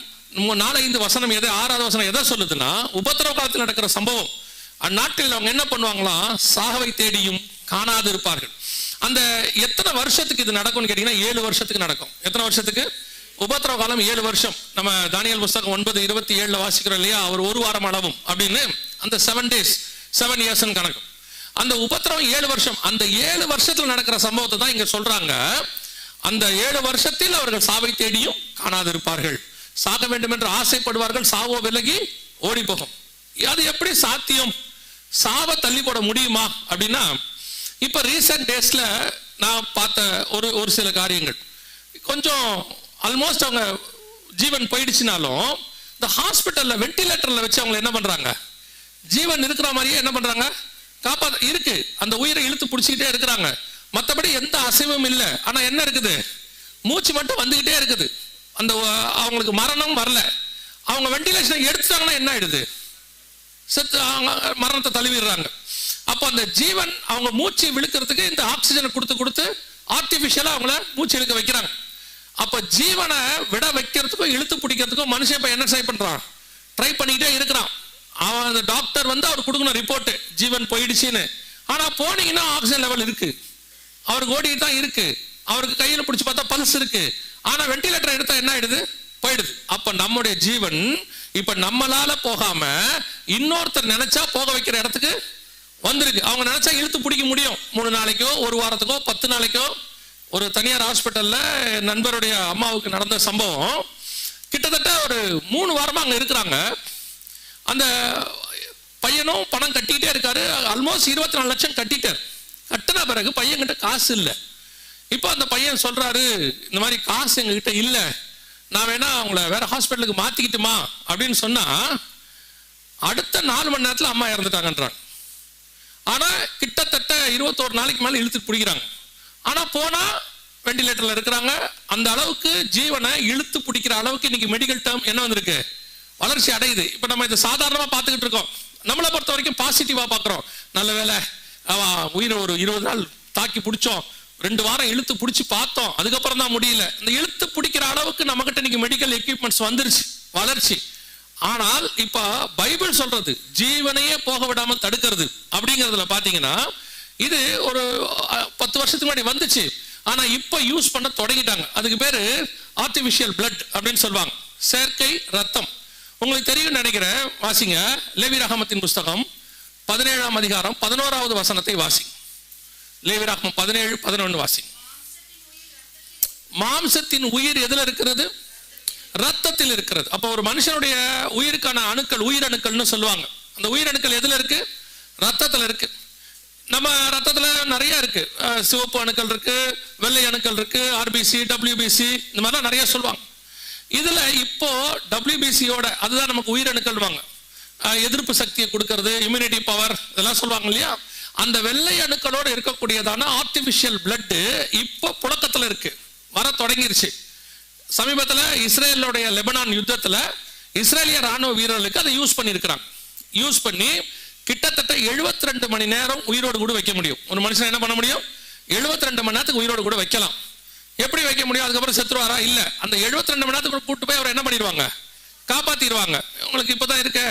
4-5 வசனம் எதை 6வது வசனம் எதை சொல்லுதுன்னா, உபத்திரவ காலத்தில் நடக்கிற சம்பவம். அந்நாட்களில் அவங்க என்ன பண்ணுவாங்களாம், சாகவை தேடியும் காணாது இருப்பார்கள். அந்த எத்தனை வருஷத்துக்கு இது நடக்கும்னு கேட்டீங்கன்னா 7 வருஷத்துக்கு நடக்கும். எத்தனை வருஷத்துக்கு? உபத்திரவ காலம் 7 வருஷம். நம்ம தானியேல் புஸ்தகம் 9:27 வாசிக்கிறோம் இல்லையா, அவர் 1 வாரம் அளவும் அப்படின்னு. அந்த 7 days 7 years கணக்கு. அந்த உபத்திரவம் 7 வருஷம். அந்த 7 வருஷத்துல நடக்கிற சம்பவத்தை தான் இங்க சொல்றாங்க. அந்த 7 வருஷத்தில் அவர்கள் சாவை தேடியும் காணாதிருப்பார்கள். சாக வேண்டும் என்று ஆசைப்படுவார்கள், சாவோ விலகி ஓடி போகும். அது எப்படி சாத்தியம்? சாவை தள்ளி போட முடியுமா அப்படின்னா, இப்ப ரீசன்ட் டேஸ்ல நான் பார்த்த ஒரு சில காரியங்கள் கொஞ்சம் ஆல்மோஸ்ட் அவங்க ஜீவன் போயிடுச்சுனாலும் இந்த ஹாஸ்பிட்டல்ல வெண்டிலேட்டர்ல வச்சு அவங்க என்ன பண்றாங்க, ஜீவன் இருக்கிற மாதிரியே என்ன பண்றாங்க, காப்பாத்த இருக்கு. அந்த உயிரை இழுத்து பிடிச்சிக்கிட்டே இருக்கிறாங்க. மற்றபடி எந்த அசைவும் இல்லை. ஆனா என்ன இருக்குது, மூச்சு மட்டும் வந்துகிட்டே இருக்குது. அந்த அவங்களுக்கு மரணம் வரல. அவங்க வெண்டிலேஷன் எடுத்துட்டாங்கன்னா என்ன ஆயிடுது, செத்து மரணத்தை தழுவிடுறாங்க. அப்போ அந்த ஜீவன் அவங்க மூச்சு விழுக்கிறதுக்கு இந்த ஆக்சிஜனை கொடுத்து ஆர்டிபிஷியலா அவங்கள மூச்சு இழுக்க வைக்கிறாங்க. அப்ப ஜீவனை விட வைக்கிறதுக்கும் இழுத்து பிடிக்கிறதுக்கும் மனுஷன் இப்ப என்ன ட்ரை பண்றான், ட்ரை பண்ணிக்கிட்டே இருக்கிறான். அவன் அந்த டாக்டர் வந்து அவர் கொடுக்கணும் ரிப்போர்ட், ஜீவன் போயிடுச்சுன்னு. ஆனா போனீங்கன்னா ஆக்சிஜன் லெவல் இருக்கு, அவருக்கு ஓடிட்டு தான் இருக்கு, அவருக்கு கையில பிடிச்சு பார்த்தா பல்ஸ் இருக்கு. ஆனா வெண்டிலேட்டர் எடுத்தா என்ன ஆயிடுது, போயிடுது. அப்ப நம்முடைய ஜீவன் இப்ப நம்மளால போகாம இன்னொருத்தர் நினைச்சா போக வைக்கிற இடத்துக்கு வந்திருக்கு. அவங்க நினைச்சா இழுத்து பிடிக்க முடியும். 3 நாளைக்கோ 1 வாரத்துக்கோ 10 நாளைக்கோ. ஒரு தனியார் ஹாஸ்பிட்டல்ல நண்பருடைய அம்மாவுக்கு நடந்த சம்பவம். கிட்டத்தட்ட ஒரு 3 வாரமா அங்க இருக்கிறாங்க. அந்த பையனும் பணம் கட்டிக்கிட்டே இருக்காரு. ஆல்மோஸ்ட் 24 லட்சம் கட்டிட்டார். கட்டின பிறகு பையன் கிட்ட காசு இல்லை. இப்போ அந்த பையன் சொல்றாரு, இந்த மாதிரி காசு எங்ககிட்ட இல்லை, நான் வேணா அவங்கள வேற ஹாஸ்பிட்டலுக்கு மாத்திக்கிட்டுமா அப்படின்னு சொன்னா, அடுத்த 4 மணி நேரத்தில் அம்மா இறந்துட்டாங்கன்றாங்க. ஆனா கிட்டத்தட்ட 21 நாளைக்கு மேல இழுத்து பிடிக்கிறாங்க. ஆனா போனா வெண்டிலேட்டர்ல இருக்கிறாங்க. அந்த அளவுக்கு ஜீவனை இழுத்து பிடிக்கிற அளவுக்கு இன்னைக்கு மெடிக்கல் டேர்ம் என்ன வந்திருக்கு, வளர்ச்சி அடையுது. இப்ப நம்ம இதை சாதாரணமா பார்த்துக்கிட்டு இருக்கோம். நம்மளை பொறுத்த வரைக்கும் பாசிட்டிவா பார்க்கிறோம். நல்ல வேலை உயிரை ஒரு 20 நாள் தாக்கி பிடிச்சோம், 2 வாரம் இழுத்து பிடிச்சி பார்த்தோம், அதுக்கப்புறம் தான் முடியல. இந்த இழுத்து பிடிக்கிற அளவுக்கு நம்ம கிட்ட இன்னைக்கு மெடிக்கல் எக்யூப்மெண்ட்ஸ் வந்துருச்சு, வளர்ச்சி. ஆனால் இப்ப பைபிள் சொல்றது ஜீவனையே போக விடாமல் தடுக்கிறது அப்படிங்கிறதுல பாத்தீங்கன்னா, இது ஒரு 10 வருஷத்துக்கு முன்னாடி வந்துச்சு. ஆனா இப்ப யூஸ் பண்ண தொடங்கிட்டாங்க. அதுக்கு பேரு ஆர்டிபிஷியல் பிளட் அப்படின்னு சொல்லுவாங்க, செயற்கை ரத்தம். உங்களுக்கு தெரியும் நினைக்கிறேன், வாசிங்க லேவியராகமத்தின் புஸ்தகம் 17ஆம் அதிகாரம் 11வது வசனத்தை வாசி. லேவியராகமம் 17:11 வாசி. மாம்சத்தின் உயிர் எதுல இருக்கிறது, ரத்தத்தில் இருக்கிறது. அப்ப ஒரு மனுஷனுடைய உயிருக்கான அணுக்கள் உயிரணுக்கள்னு சொல்லுவாங்க. அந்த உயிரணுக்கள் எதுல இருக்கு, ரத்தத்துல இருக்கு. நம்ம ரத்தத்துல நிறைய இருக்கு, சிவப்பு அணுக்கள் இருக்கு, வெள்ளை அணுக்கள் இருக்கு, ஆர்பிசி, டபிள்யூபிசி, இந்த மாதிரிலாம் நிறைய சொல்லுவாங்க. இதுல இப்போ டபிள்யூபிசியோட, அதுதான் நமக்கு உயிரணுக்கள் வாங்க, எதிர்ப்பு சக்தியை கொடுக்கறது, இம்யூனிட்டி பவர், இதெல்லாம் சொல்லுவாங்க இல்லையா. அந்த வெள்ளை அணுக்களோட இருக்கக்கூடியதான ஆர்டிபிஷியல் பிளட் இப்போ புழக்கத்துல இருக்கு, வர தொடங்கிருச்சு. சமீபத்தில் இஸ்ரேலுடைய லெபனான் யுத்தத்துல இஸ்ரேலிய ராணுவ வீரர்களுக்கு அதை யூஸ் பண்ணியிருக்கிறாங்க. யூஸ் பண்ணி கிட்டத்தட்ட 72 மணி நேரம் உயிரோடு கூட வைக்க முடியும். ஒரு மனுஷன் என்ன பண்ண முடியும், 72 மணி நேரத்துக்கு உயிரோடு கூட வைக்கலாம். எப்படி வைக்க முடியும், அதுக்கப்புறம் செத்துருவாரா? இல்ல, அந்த 72 மணி நேரத்துக்கு கூட்டு போய் அவர் என்ன பண்ணிடுவாங்க, காப்பாத்திடுவாங்க. உங்களுக்கு இப்பதான் இருக்க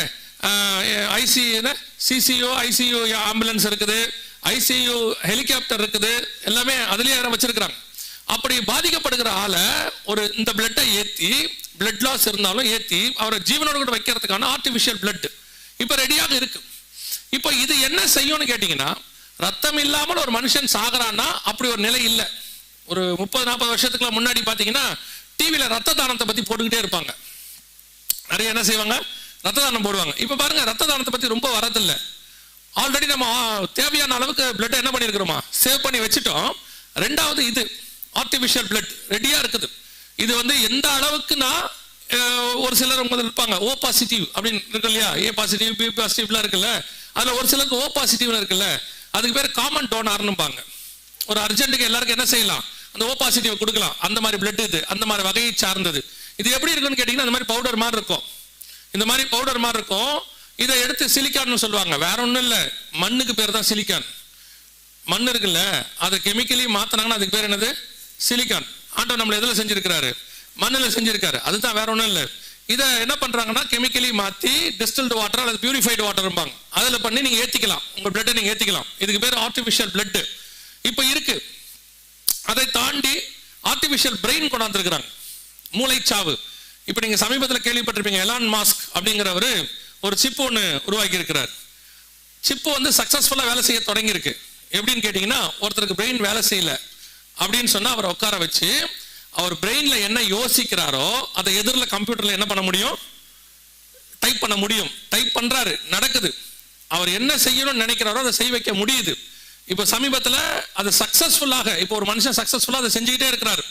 சிசியோ ஐசியோ ஆம்புலன்ஸ் இருக்குது, ஐசியு ஹெலிகாப்டர் இருக்குது, எல்லாமே அதுலயே வச்சிருக்கிறாங்க. அப்படி பாதிக்கப்படுகிற ஆளை ஒரு இந்த பிளட்டை ஏற்றி, பிளட் லாஸ் இருந்தாலும் ஏற்றி அவரை ஜீவனோட கூட வைக்கிறதுக்கான ஆர்டிபிஷியல் பிளட் இப்ப ரெடியாக இருக்கு. இப்போ இது என்ன செய்யும்னு கேட்டீங்கன்னா, ரத்தம் இல்லாமல் ஒரு மனுஷன் சாகரான்னா அப்படி ஒரு நிலை இல்லை. ஒரு 30-40 வருஷத்துக்குலாம் முன்னாடி பாத்தீங்கன்னா டிவியில ரத்த தானத்தை பத்தி போட்டுக்கிட்டே இருப்பாங்க. நிறைய என்ன செய்வாங்க, ரத்த தானம் போடுவாங்க. இப்ப பாருங்க, ரத்த தானத்தை பத்தி ரொம்ப வரதில்லை. ஆல்ரெடி நம்ம தேவையான அளவுக்கு பிளட் என்ன பண்ணிருக்கிறோமா, சேவ் பண்ணி வச்சுட்டோம். 2வது இது ஆர்டிபிஷியல் பிளட் ரெடியா இருக்குது. இது வந்து எந்த அளவுக்குன்னா ஒரு சிலர் உங்க இருப்பாங்க ஓ பாசிட்டிவ் அப்படின்னு இருக்கு இல்லையா, ஏ பாசிட்டிவ் பி பாசிட்டிவ்லாம் இருக்குல்ல, அதுல ஒரு சிலருக்கு ஓ பாசிட்டிவ் இருக்குல்ல, அதுக்கு பேர் காமன் டோனார்னுபாங்க. ஒரு அர்ஜென்ட்டுக்கு எல்லாருக்கும் என்ன செய்யலாம், அந்த ஓ பாசிட்டிவ் கொடுக்கலாம். அந்த மாதிரி பிளட் இது அந்த மாதிரி வகையை சார்ந்தது. இது எப்படி இருக்குன்னு கேட்டீங்கன்னா அந்த மாதிரி பவுடர் மாதிரி இருக்கும், இந்த மாதிரி பவுடர் மாதிரி இருக்கும். இதை எடுத்து சிலிக்கான்னு சொல்லுவாங்க. வேற ஒன்றும் இல்லை, மண்ணுக்கு பேர் தான் சிலிக்கான். மண் இருக்குல்ல, அதை கெமிக்கலி மாத்தினாங்கன்னா அதுக்கு பேர் என்னது, சிலிக்கான். ஆண்டவர் நம்மளை எதில் செஞ்சிருக்கிறாரு, மண்ணில் செஞ்சிருக்காரு. அதுதான், வேற ஒன்றும் இல்லை. இதை என்ன பண்றாங்கன்னா கெமிக்கலி மாற்றி டிஸ்டில்டு வாட்டர் அல்லது பியூரிஃபைடு வாட்டர்பாங்க, அதில் பண்ணி நீங்க ஏற்றிக்கலாம், உங்க பிளட்டை நீங்க ஏற்றிக்கலாம். இதுக்கு பேர் ஆர்டிஃபிஷியல் பிளட் இப்போ இருக்கு. அதை தாண்டி ஆர்டிஃபிஷியல் பிரெயின் கொண்டாந்துருக்கிறாங்க, மூளைச்சாவு. இப்போ நீங்க சமீபத்தில் கேள்விப்பட்டிருப்பீங்க, எலான் மாஸ்க் அப்படிங்கிறவர் ஒரு சிப்பு ஒன்று உருவாக்கி இருக்கிறார். சிப்பு வந்து சக்சஸ்ஃபுல்லா வேலை செய்ய தொடங்கி இருக்கு. எப்படின்னு கேட்டீங்கன்னா, ஒருத்தருக்கு பிரெயின் வேலை செய்யல அப்படின்னு சொன்னா அவரை உட்கார வச்சு அவர் பிரெயின்ல என்ன யோசிக்கிறாரோ அதை எதிரில் கம்ப்யூட்டர்ல என்ன பண்ண முடியும், டைப் பண்ண முடியும். டைப் பண்றாரு, நடக்குது. அவர் என்ன செய்யணும்னு நினைக்கிறாரோ அதை செய்ய வைக்க முடியுது. இப்போ சமீபத்தில் அது சக்சஸ்ஃபுல்லாக, இப்போ ஒரு மனுஷன் சக்சஸ்ஃபுல்லா அதை செஞ்சுக்கிட்டே இருக்கிறார்.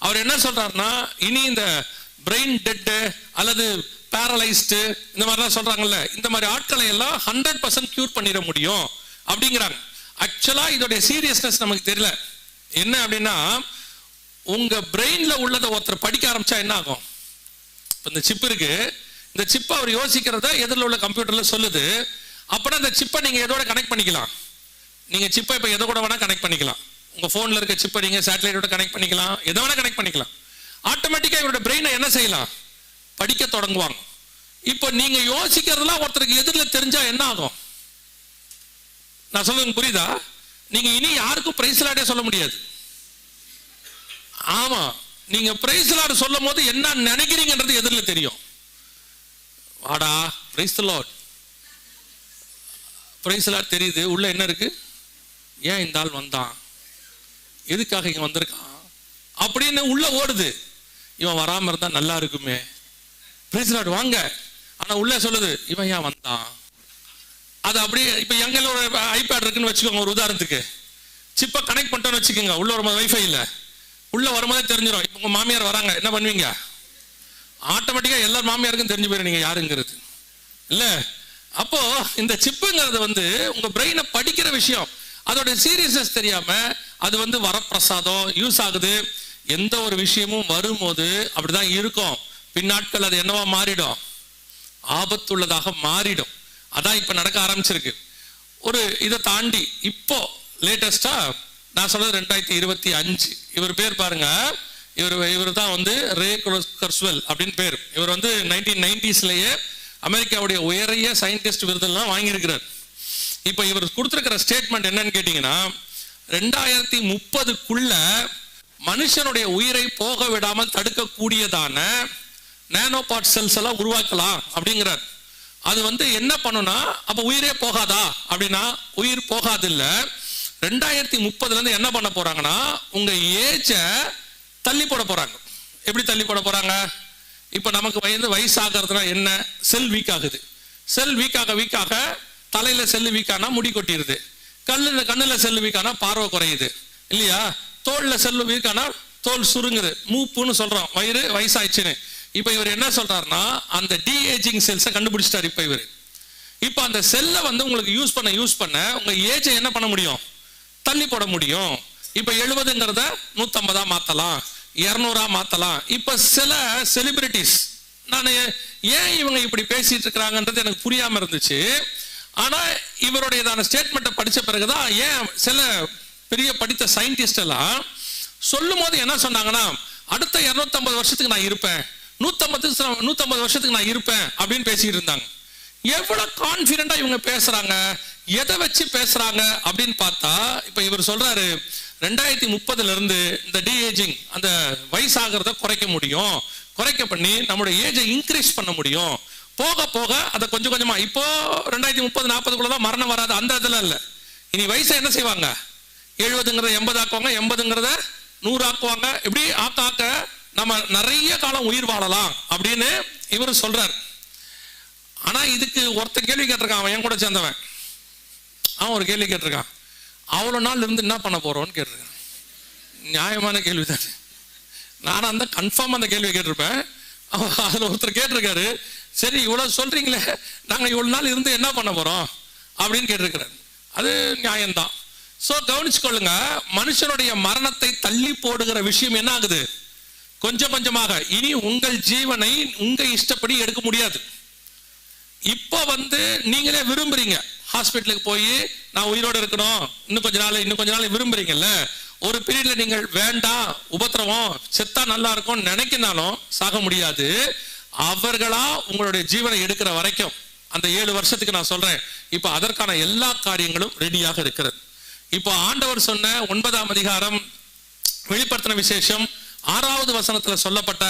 அவர் என்ன சொல்றாருன்னா, இனி இந்த பிரெயின் டெட் அல்லது பேரலைஸ்டு இந்த மாதிரிலாம் சொல்றாங்கல்ல, இந்த மாதிரி ஆட்களை எல்லாம் 100% கியூர் பண்ணிட முடியும் அப்படிங்கிறாங்க. ஆக்சுவலா இதோடைய சீரியஸ்னஸ் நமக்கு தெரியல. என்ன அப்படின்னா, உங்க பிரெயின்ல உள்ளதை ஒருத்தர் படிக்க ஆரம்பிச்சா என்ன ஆகும், இந்த சிப் இருக்கு, இந்த சிப்பை அவர் யோசிக்கிறத எதிரில் உள்ள கம்ப்யூட்டர்ல சொல்லுது. அப்படின்னா இந்த சிப்பை நீங்க எதோட கனெக்ட் பண்ணிக்கலாம், நீங்க சிப்பை இப்போ எதை கூட வேணா கனெக்ட் பண்ணிக்கலாம். உங்க போன்ல இருக்க சிப்பை நீங்க சேட்டலைட்டோட கனெக்ட் பண்ணிக்கலாம், எதை வேணா கனெக்ட் பண்ணிக்கலாம். ஆட்டோமேட்டிக்கா இவரோட பிரெயினை என்ன செய்யலாம், படிக்க தொடங்குவாங்க. இப்போ நீங்க யோசிக்கிறதுலாம் ஒருத்தருக்கு எதிரில் தெரிஞ்சா என்ன ஆகும், நான் சொல்லுங்க புரியுதா? நீங்க இனி யாருக்கும் பிரைஸ் லார்டே சொல்ல முடியாது. ஆமா, நீங்க பிரைஸ் லார்ட் சொல்லும் போது என்ன நினைக்கிறீங்கன்றது எதிரில் தெரியும். வாடா praise the lord, praise lord தெரியுது, உள்ள என்ன இருக்கு, ஏன் இந்த ஆள் வந்தான், எதுக்காக இங்க வந்திருக்கான் அப்படின்னு உள்ள ஓடுது. இவன் வராம இருந்தா நல்லா இருக்குமே, பிரைஸ் லார்ட் வாங்க. ஆனா உள்ள சொல்லுது, இவன் ஏன் வந்தான். அது அப்படியே இப்ப எங்க ஒரு ஐபேட் இருக்குன்னு வச்சுக்கோங்க, ஒரு உதாரணத்துக்கு சிப்பை கனெக்ட் பண்ணிட்டோன்னு வச்சுக்கோங்க, உள்ள வரும்போது வைஃபை இல்ல, உள்ள வரும்போதே தெரிஞ்சிடும். இப்போ உங்க மாமியார் வராங்க, என்ன பண்ணுவீங்க, ஆட்டோமேட்டிக்கா எல்லா மாமியாருக்கும் தெரிஞ்சு போயிடும் நீங்க யாருங்கிறது இல்ல. அப்போ இந்த சிப்புங்கிறது வந்து உங்க பிரெயினை படிக்கிற விஷயம், அதோட சீரியஸ்னஸ் தெரியாம அது வந்து வரப்பிரசாதம் யூஸ் ஆகுது. எந்த ஒரு விஷயமும் வரும்போது அப்படிதான் இருக்கும், பின்னாட்கள் அது என்னவா மாறிடும், ஆபத்துள்ளதாக மாறிடும். அதான் இப்ப நடக்க ஆரம்பிச்சிருக்கு. ஒரு இதை தாண்டி இப்போ லேட்டஸ்டா நான் சொல்றது 2025, இவர் பேர் பாருங்க, இவர் தான் வந்து ரே குர்ஸ்வெல் அப்படின்னு பேர். இவர் வந்து 1990ஸ்லயே அமெரிக்காவுடைய உயரிய சயின்டிஸ்ட் விருதெல்லாம் வாங்கியிருக்கிறார். இப்ப இவர் கொடுத்திருக்கிற ஸ்டேட்மெண்ட் என்னன்னு கேட்டீங்கன்னா, 2030க்குள்ள மனுஷனுடைய உயிரை போக விடாமல் தடுக்கக்கூடியதான நானோ பார்ட் செல்ஸ் எல்லாம் உருவாக்கலாம் அப்படிங்கிறார். அது வந்து என்ன பண்ணுனா, அப்ப உயிரே போகாதா அப்படின்னா உயிர் போகாது இல்ல. 2030ல இருந்து என்ன பண்ண போறாங்கன்னா, உங்க ஏஜ தள்ளி போட போறாங்க. எப்படி தள்ளி போட போறாங்க, இப்ப நமக்கு வயசாகிறதுனா என்ன, செல் வீக் ஆகுது. செல் வீக் ஆக தலையில செல் வீக் ஆனா முடி கொட்டிடுது, கண்ணுல செல் வீக் ஆனா பார்வை குறையுது இல்லையா, தோல்ல செல் வீக் ஆனா தோல் சுருங்குது, மூப்புன்னு சொல்றோம், வயசாயிடுச்சுன்னு. இப்ப இவர் என்ன சொல்றாருன்னா, அந்த டி ஏஜிங் செல்ஸை கண்டுபிடிச்சிட்டாரு. இப்ப அந்த செல்லை வந்து உங்களுக்கு யூஸ் பண்ண உங்க ஏஜை என்ன பண்ண முடியும், தள்ளி போட முடியும். இப்ப 70ங்கிறத 150 மாத்தலாம், 200 மாத்தலாம். இப்ப சில செலிபிரிட்டிஸ், நான் ஏன் இவங்க இப்படி பேசிட்டு இருக்கிறாங்கன்றது எனக்கு புரியாம இருந்துச்சு. ஆனா இவருடைய ஸ்டேட்மெண்ட்டை படிச்ச பிறகுதான், ஏன் சில பெரிய படித்த சயின்டிஸ்ட் எல்லாம் சொல்லும் போது என்ன சொன்னாங்கன்னா, அடுத்த 250 வருஷத்துக்கு நான் இருப்பேன், 150 வருஷத்துக்கு நான் இருப்பேன் அப்படின்னு பேசிட்டு இருந்தாங்க. எவ்வளவு கான்பிடண்டா இவங்க பேசுறாங்க, எதை வச்சு பேசுறாங்க அப்படின்னு பார்த்தா, இப்ப இவர் சொல்றாரு 2030ல இருந்து இந்த டி ஏஜிங், அந்த வயசாகிறத குறைக்க முடியும், குறைக்க பண்ணி நம்மளோட ஏஜை இன்க்ரீஸ் பண்ண முடியும். போக போக அதை கொஞ்சம் கொஞ்சமா, இப்போ 2030 40க்குள்ளதான் மரணம் வராது, அந்த இதுல இல்ல. இனி வயசை என்ன செய்வாங்க, 70ங்கிறத 80 ஆக்குவாங்க, 80ங்கிறத 100 ஆக்குவாங்க. இப்படி ஆக்க நம்ம நிறைய காலம் உயிர் வாழலாம் அப்படின்னு இவர் சொல்றாரு. ஆனா இதுக்கு ஒருத்த கேள்வி கேட்டிருக்கான், அவன் என் கூட சேர்ந்தவன், அவன் ஒரு கேள்வி கேட்டிருக்கான், அவ்வளவு நாள் இருந்து என்ன பண்ண போறோம்னு கேட்டிருக்கான். நியாயமான கேள்விதான். நானும் அந்த கன்ஃபார்ம் அந்த கேள்வியை கேட்டிருப்பேன். அதில் ஒருத்தர் கேட்டிருக்காரு, சரி இவ்வளோ சொல்றீங்களே, நாங்கள் இவ்வளோ நாள் இருந்து என்ன பண்ண போறோம் அப்படின்னு கேட்டிருக்கிறார். அது நியாயம்தான். ஸோ கவனிச்சுக்கொள்ளுங்க, மனுஷனுடைய மரணத்தை தள்ளி போடுகிற விஷயம் என்ன ஆகுது? கொஞ்சம் கொஞ்சமாக. இனி உங்கள் ஜீவனை உங்க இஷ்டப்படி எடுக்க முடியாது. இப்போ நீங்களே விரும்புறீங்க, ஹாஸ்பிட்டலுக்கு போய் நான் உயிரோடு இருக்கணும், இன்னும் கொஞ்ச நாள் விரும்புறீங்கல்ல. ஒரு பீரியட்ல நீங்கள் வேண்டாம், உபத்திரவம், செத்தா நல்லா இருக்கும் நினைக்கினாலும் சாக முடியாது. அவர்களா உங்களுடைய ஜீவனை எடுக்கிற வரைக்கும், அந்த 7 வருஷத்துக்கு நான் சொல்றேன், இப்ப அதற்கான எல்லா காரியங்களும் ரெடியாக இருக்கிறது. இப்போ ஆண்டவர் சொன்ன 9ஆம் அதிகாரம் வெளிப்படுத்தின விசேஷம் 6வது வசனத்துல சொல்லப்பட்ட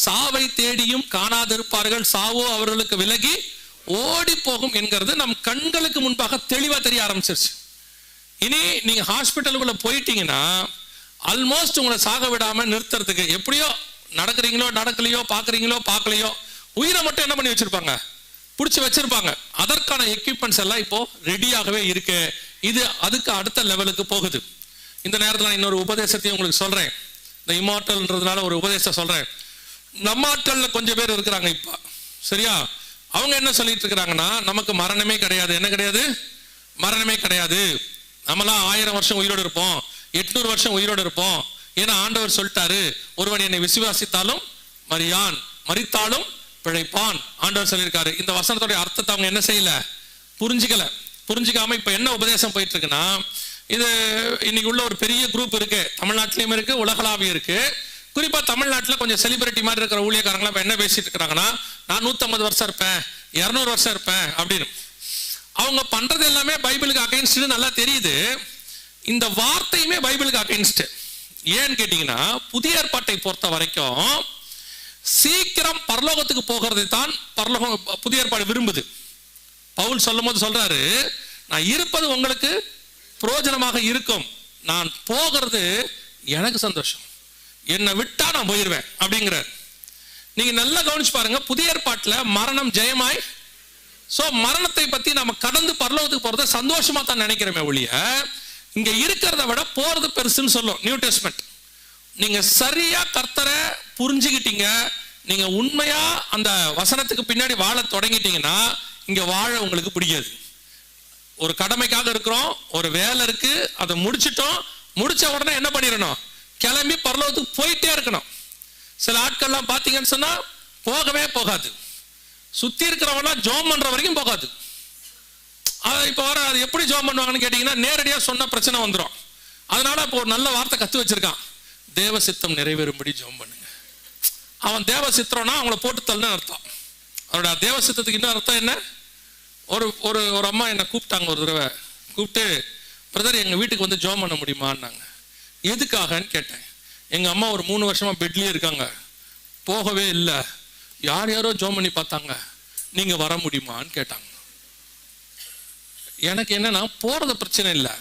சாவை தேடியும் காணாதிருப்பார்கள், சாவோ அவர்களுக்கு விலகி ஓடி போகும் என்கிறது நம் கண்களுக்கு முன்பாக தெளிவா தெரிய ஆரம்பிச்சிருச்சு. இனி நீங்க ஹாஸ்பிட்டலுக்குள்ள போயிட்டீங்கன்னா ஆல்மோஸ்ட் உங்களை சாக விடாம நிறுத்துறதுக்கு எப்படியோ நடக்கிறீங்களோ நடக்கலையோ, பாக்குறீங்களோ பார்க்கலையோ, உயிரை மட்டும் என்ன பண்ணி வச்சிருப்பாங்க? பிடிச்சி வச்சிருப்பாங்க. அதற்கான எக்யூப்மெண்ட்ஸ் எல்லாம் இப்போ ரெடியாகவே இருக்கு. இது அதுக்கு அடுத்த லெவலுக்கு போகுது. இந்த நேரத்தில் நான் இன்னொரு உபதேசத்தையும் உங்களுக்கு சொல்றேன். இந்த இம்மார்டல்ன்றதுனால ஒரு உபதேசம் சொல்றேன். நம்ம ஆட்கள்ல கொஞ்சம் பேர் இருக்கிறாங்க இப்ப, சரியா? அவங்க என்ன சொல்லிட்டு இருக்கிறாங்கன்னா, நமக்கு மரணமே கிடையாது. என்ன கிடையாது? மரணமே கிடையாது. நம்மளாம் 1000 வருஷம் உயிரோடு இருப்போம், 800 வருஷம் உயிரோடு இருப்போம். ஏன்னா ஆண்டவர் சொல்லிட்டாரு, ஒருவன் என்னை விசுவாசித்தாலும் மரியான், மரித்தாலும் பிழைப்பான். ஆண்டவர் சொல்லியிருக்காரு. இந்த வசனத்துடைய அர்த்தத்தை அவங்க என்ன செய்யல? புரிஞ்சிக்காம இப்ப என்ன உபதேசம் போயிட்டு இருக்குன்னா, இது இன்னைக்கு உள்ள ஒரு பெரிய குரூப் இருக்கு, தமிழ்நாட்டிலயும் இருக்கு, உலகளாவியும் இருக்கு. குறிப்பா தமிழ்நாட்டில் கொஞ்சம் செலிபிரிட்டி மாதிரி இருக்கிற ஊழியக்காரங்களா என்ன பேசிட்டு இருக்காங்கன்னா, நான் 150 வருஷம் இருப்பேன், 200 வருஷம் இருப்பேன் அப்படின்னு. அவங்க பண்றது எல்லாமே பைபிளுக்கு அகைன்ஸ்ட் நல்லா தெரியுது. இந்த வார்த்தையுமே பைபிளுக்கு அகைன்ஸ்ட். ஏன்னு கேட்டீங்கன்னா, புதிய ஏற்பாட்டை பொறுத்த வரைக்கும் சீக்கிரம் பரலோகத்துக்கு போகிறது தான் பரலோகம் புதிய ஏற்பாடு விரும்புது. பவுல் சொல்லும் போது சொல்றாரு, நான் இருப்பது உங்களுக்கு பிரயோஜனமாக இருக்கும், நான் போகிறது எனக்கு சந்தோஷம், என்னை விட்டா நான் போயிருவேன் அப்படிங்கிறார். நீங்க நல்லா கவனிச்சு பாருங்க, புதிய ஏற்பாட்டுல மரணம் ஜெயமாய். சோ மரணத்தை பத்தி நம்ம கடந்து பரலோகத்துக்கு போறத சந்தோஷமா தான் நினைக்கிறோமே ஒழிய, இங்க இருக்கிறத விட போறது பெருசுன்னு சொல்லும் நியூ டெஸ்ட்மென்ட். நீங்க சரியா கர்த்தரை புரிஞ்சுக்கிட்டீங்க, நீங்க உண்மையா அந்த வசனத்துக்கு பின்னாடி வாழ தொடங்கிட்டீங்கன்னா இங்க வாழ உங்களுக்கு பிடிக்காது. ஒரு கடமைக்காக இருக்கிறோம், ஒரு வேலை இருக்கு, அதை முடிச்சிட்டோம், முடிச்ச உடனே என்ன பண்ணிடணும்? கிளம்பி பரலோகத்துக்கு போயிட்டே இருக்கணும். சில ஆட்கள்லாம் பாத்தீங்கன்னு சொன்னா போகவே போகாது, சுத்தி இருக்கிறவங்களாம் ஜோம் பண்ற வரைக்கும் போகாது. இப்ப வர அது எப்படி ஜோம் பண்ணுவாங்கன்னு கேட்டீங்கன்னா, நேரடியா சொன்ன பிரச்சனை வந்துடும். அதனால இப்போ ஒரு நல்ல வார்த்தை கத்து வச்சிருக்கான், தேவ சித்தம் நிறைவேறும்படி ஜோம் பண்ணுங்க. அவன் தேவ சித்திரம்னா அவங்கள போட்டு தள்ளுன்னு அர்த்தம். அவரோட தேவ சித்தத்துக்கு இன்னும் அர்த்தம் என்ன? ஒரு ஒரு ஒரு அம்மா என்னை கூப்பிட்டாங்க ஒரு தடவை, கூப்பிட்டு, பிரதர் எங்க வீட்டுக்கு ஜோம் பண்ண முடியுமான்னாங்க. எதுக்காகன்னு கேட்டேன். எங்க அம்மா ஒரு 3 வருஷமா பெட்லயே இருக்காங்க, போகவே இல்லை, யாரோ ஜோம் பண்ணி பார்த்தாங்க, நீங்க வர முடியுமான்னு கேட்டாங்க. எனக்கு என்னன்னா, போறது பிரச்சனை இல்லை,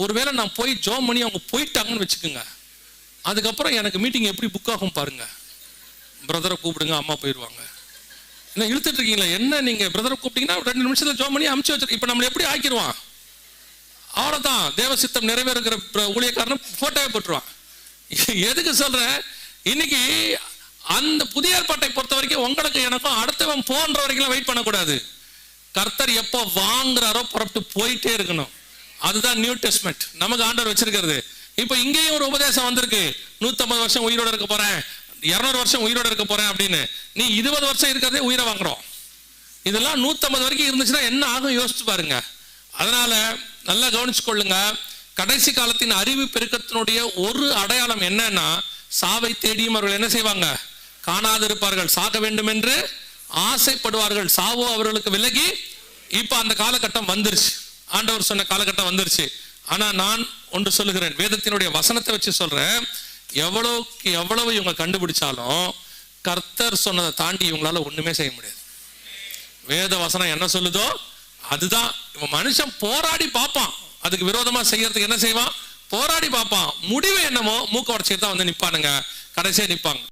ஒருவேளை நான் போய் ஜோம் பண்ணி அவங்க போயிட்டாங்கன்னு வச்சுக்கோங்க, அதுக்கப்புறம் எனக்கு மீட்டிங் எப்படி புக் ஆகும் பாருங்க. பிரதரை கூப்பிடுங்க, அம்மா போயிடுவாங்க. என்ன இழுத்துட்டு இருக்கீங்களா? என்ன நீங்க பிரதரை கூப்பிட்டீங்கன்னா 2 நிமிஷத்துல ஜோம் பண்ணி அமுச்சு வச்சிருக்கீங்க. இப்ப நம்மள எப்படி ஆக்கிடுவான்? அவ்வளவுதான், தேவ சித்தம் நிறைவேறுகிற ஊழியக்காரன் போட்டோவே போட்டுருவான். எதுக்கு சொல்றேன்? இன்னைக்கு அந்த புதிய ஏற்பாட்டை பொறுத்த வரைக்கும் உங்களுக்கு எனக்கும் அடுத்தவன் போன்ற வரைக்கும் வெயிட் பண்ணக்கூடாது. கர்த்தர் எப்போ வாங்குறாரோ புறப்பட்டு போயிட்டே இருக்கணும். அதுதான் நியூ டெஸ்ட்மென்ட் நமக்கு ஆண்டவர் வச்சிருக்கிறது. இப்ப இங்கேயும் ஒரு உபதேசம் வந்திருக்கு, 150 வருஷம் உயிரோட இருக்க போறேன், 200 வருஷம் உயிரோட இருக்க போறேன் அப்படின்னு. நீ 20 வருஷம் இருக்கிறதே உயிரை வாங்குறோம். இதெல்லாம் 150 வரைக்கும் இருந்துச்சுன்னா என்ன ஆகும் யோசிச்சு பாருங்க. அதனால நல்லா கவனிச்சு கொள்ளுங்க, கடைசி காலத்தின் அறிவு பெருக்கத்தினுடைய ஒரு அடையாளம் என்னன்னா, சாவை தேடியும் அவர்கள் என்ன செய்வாங்க? காணாதிருப்பார்கள், சாக வேண்டும் என்று ஆசைப்படுவார்கள், சாவோ அவர்களுக்கு விலகி. இப்ப அந்த காலகட்டம் வந்துருச்சு, ஆண்டவர் சொன்ன காலகட்டம் வந்துருச்சு. ஆனா நான் ஒன்று சொல்லுகிறேன், வேதத்தினுடைய வசனத்தை வச்சு சொல்றேன், எவ்வளவு இவங்க கண்டுபிடிச்சாலும் கர்த்தர் சொன்னதை தாண்டி இவங்களால ஒண்ணுமே செய்ய முடியாது. வேத வசனம் என்ன சொல்லுதோ அதுதான். இவன் மனுஷன் போராடி பார்ப்பான், அதுக்கு விரோதமா செய்யறதுக்கு என்ன செய்வான்? போராடி பார்ப்பான். முடிவு என்னமோ மூக்க உடைச்சிட்டு தான் நிப்பானுங்க, கடைசியா நிப்பாங்க.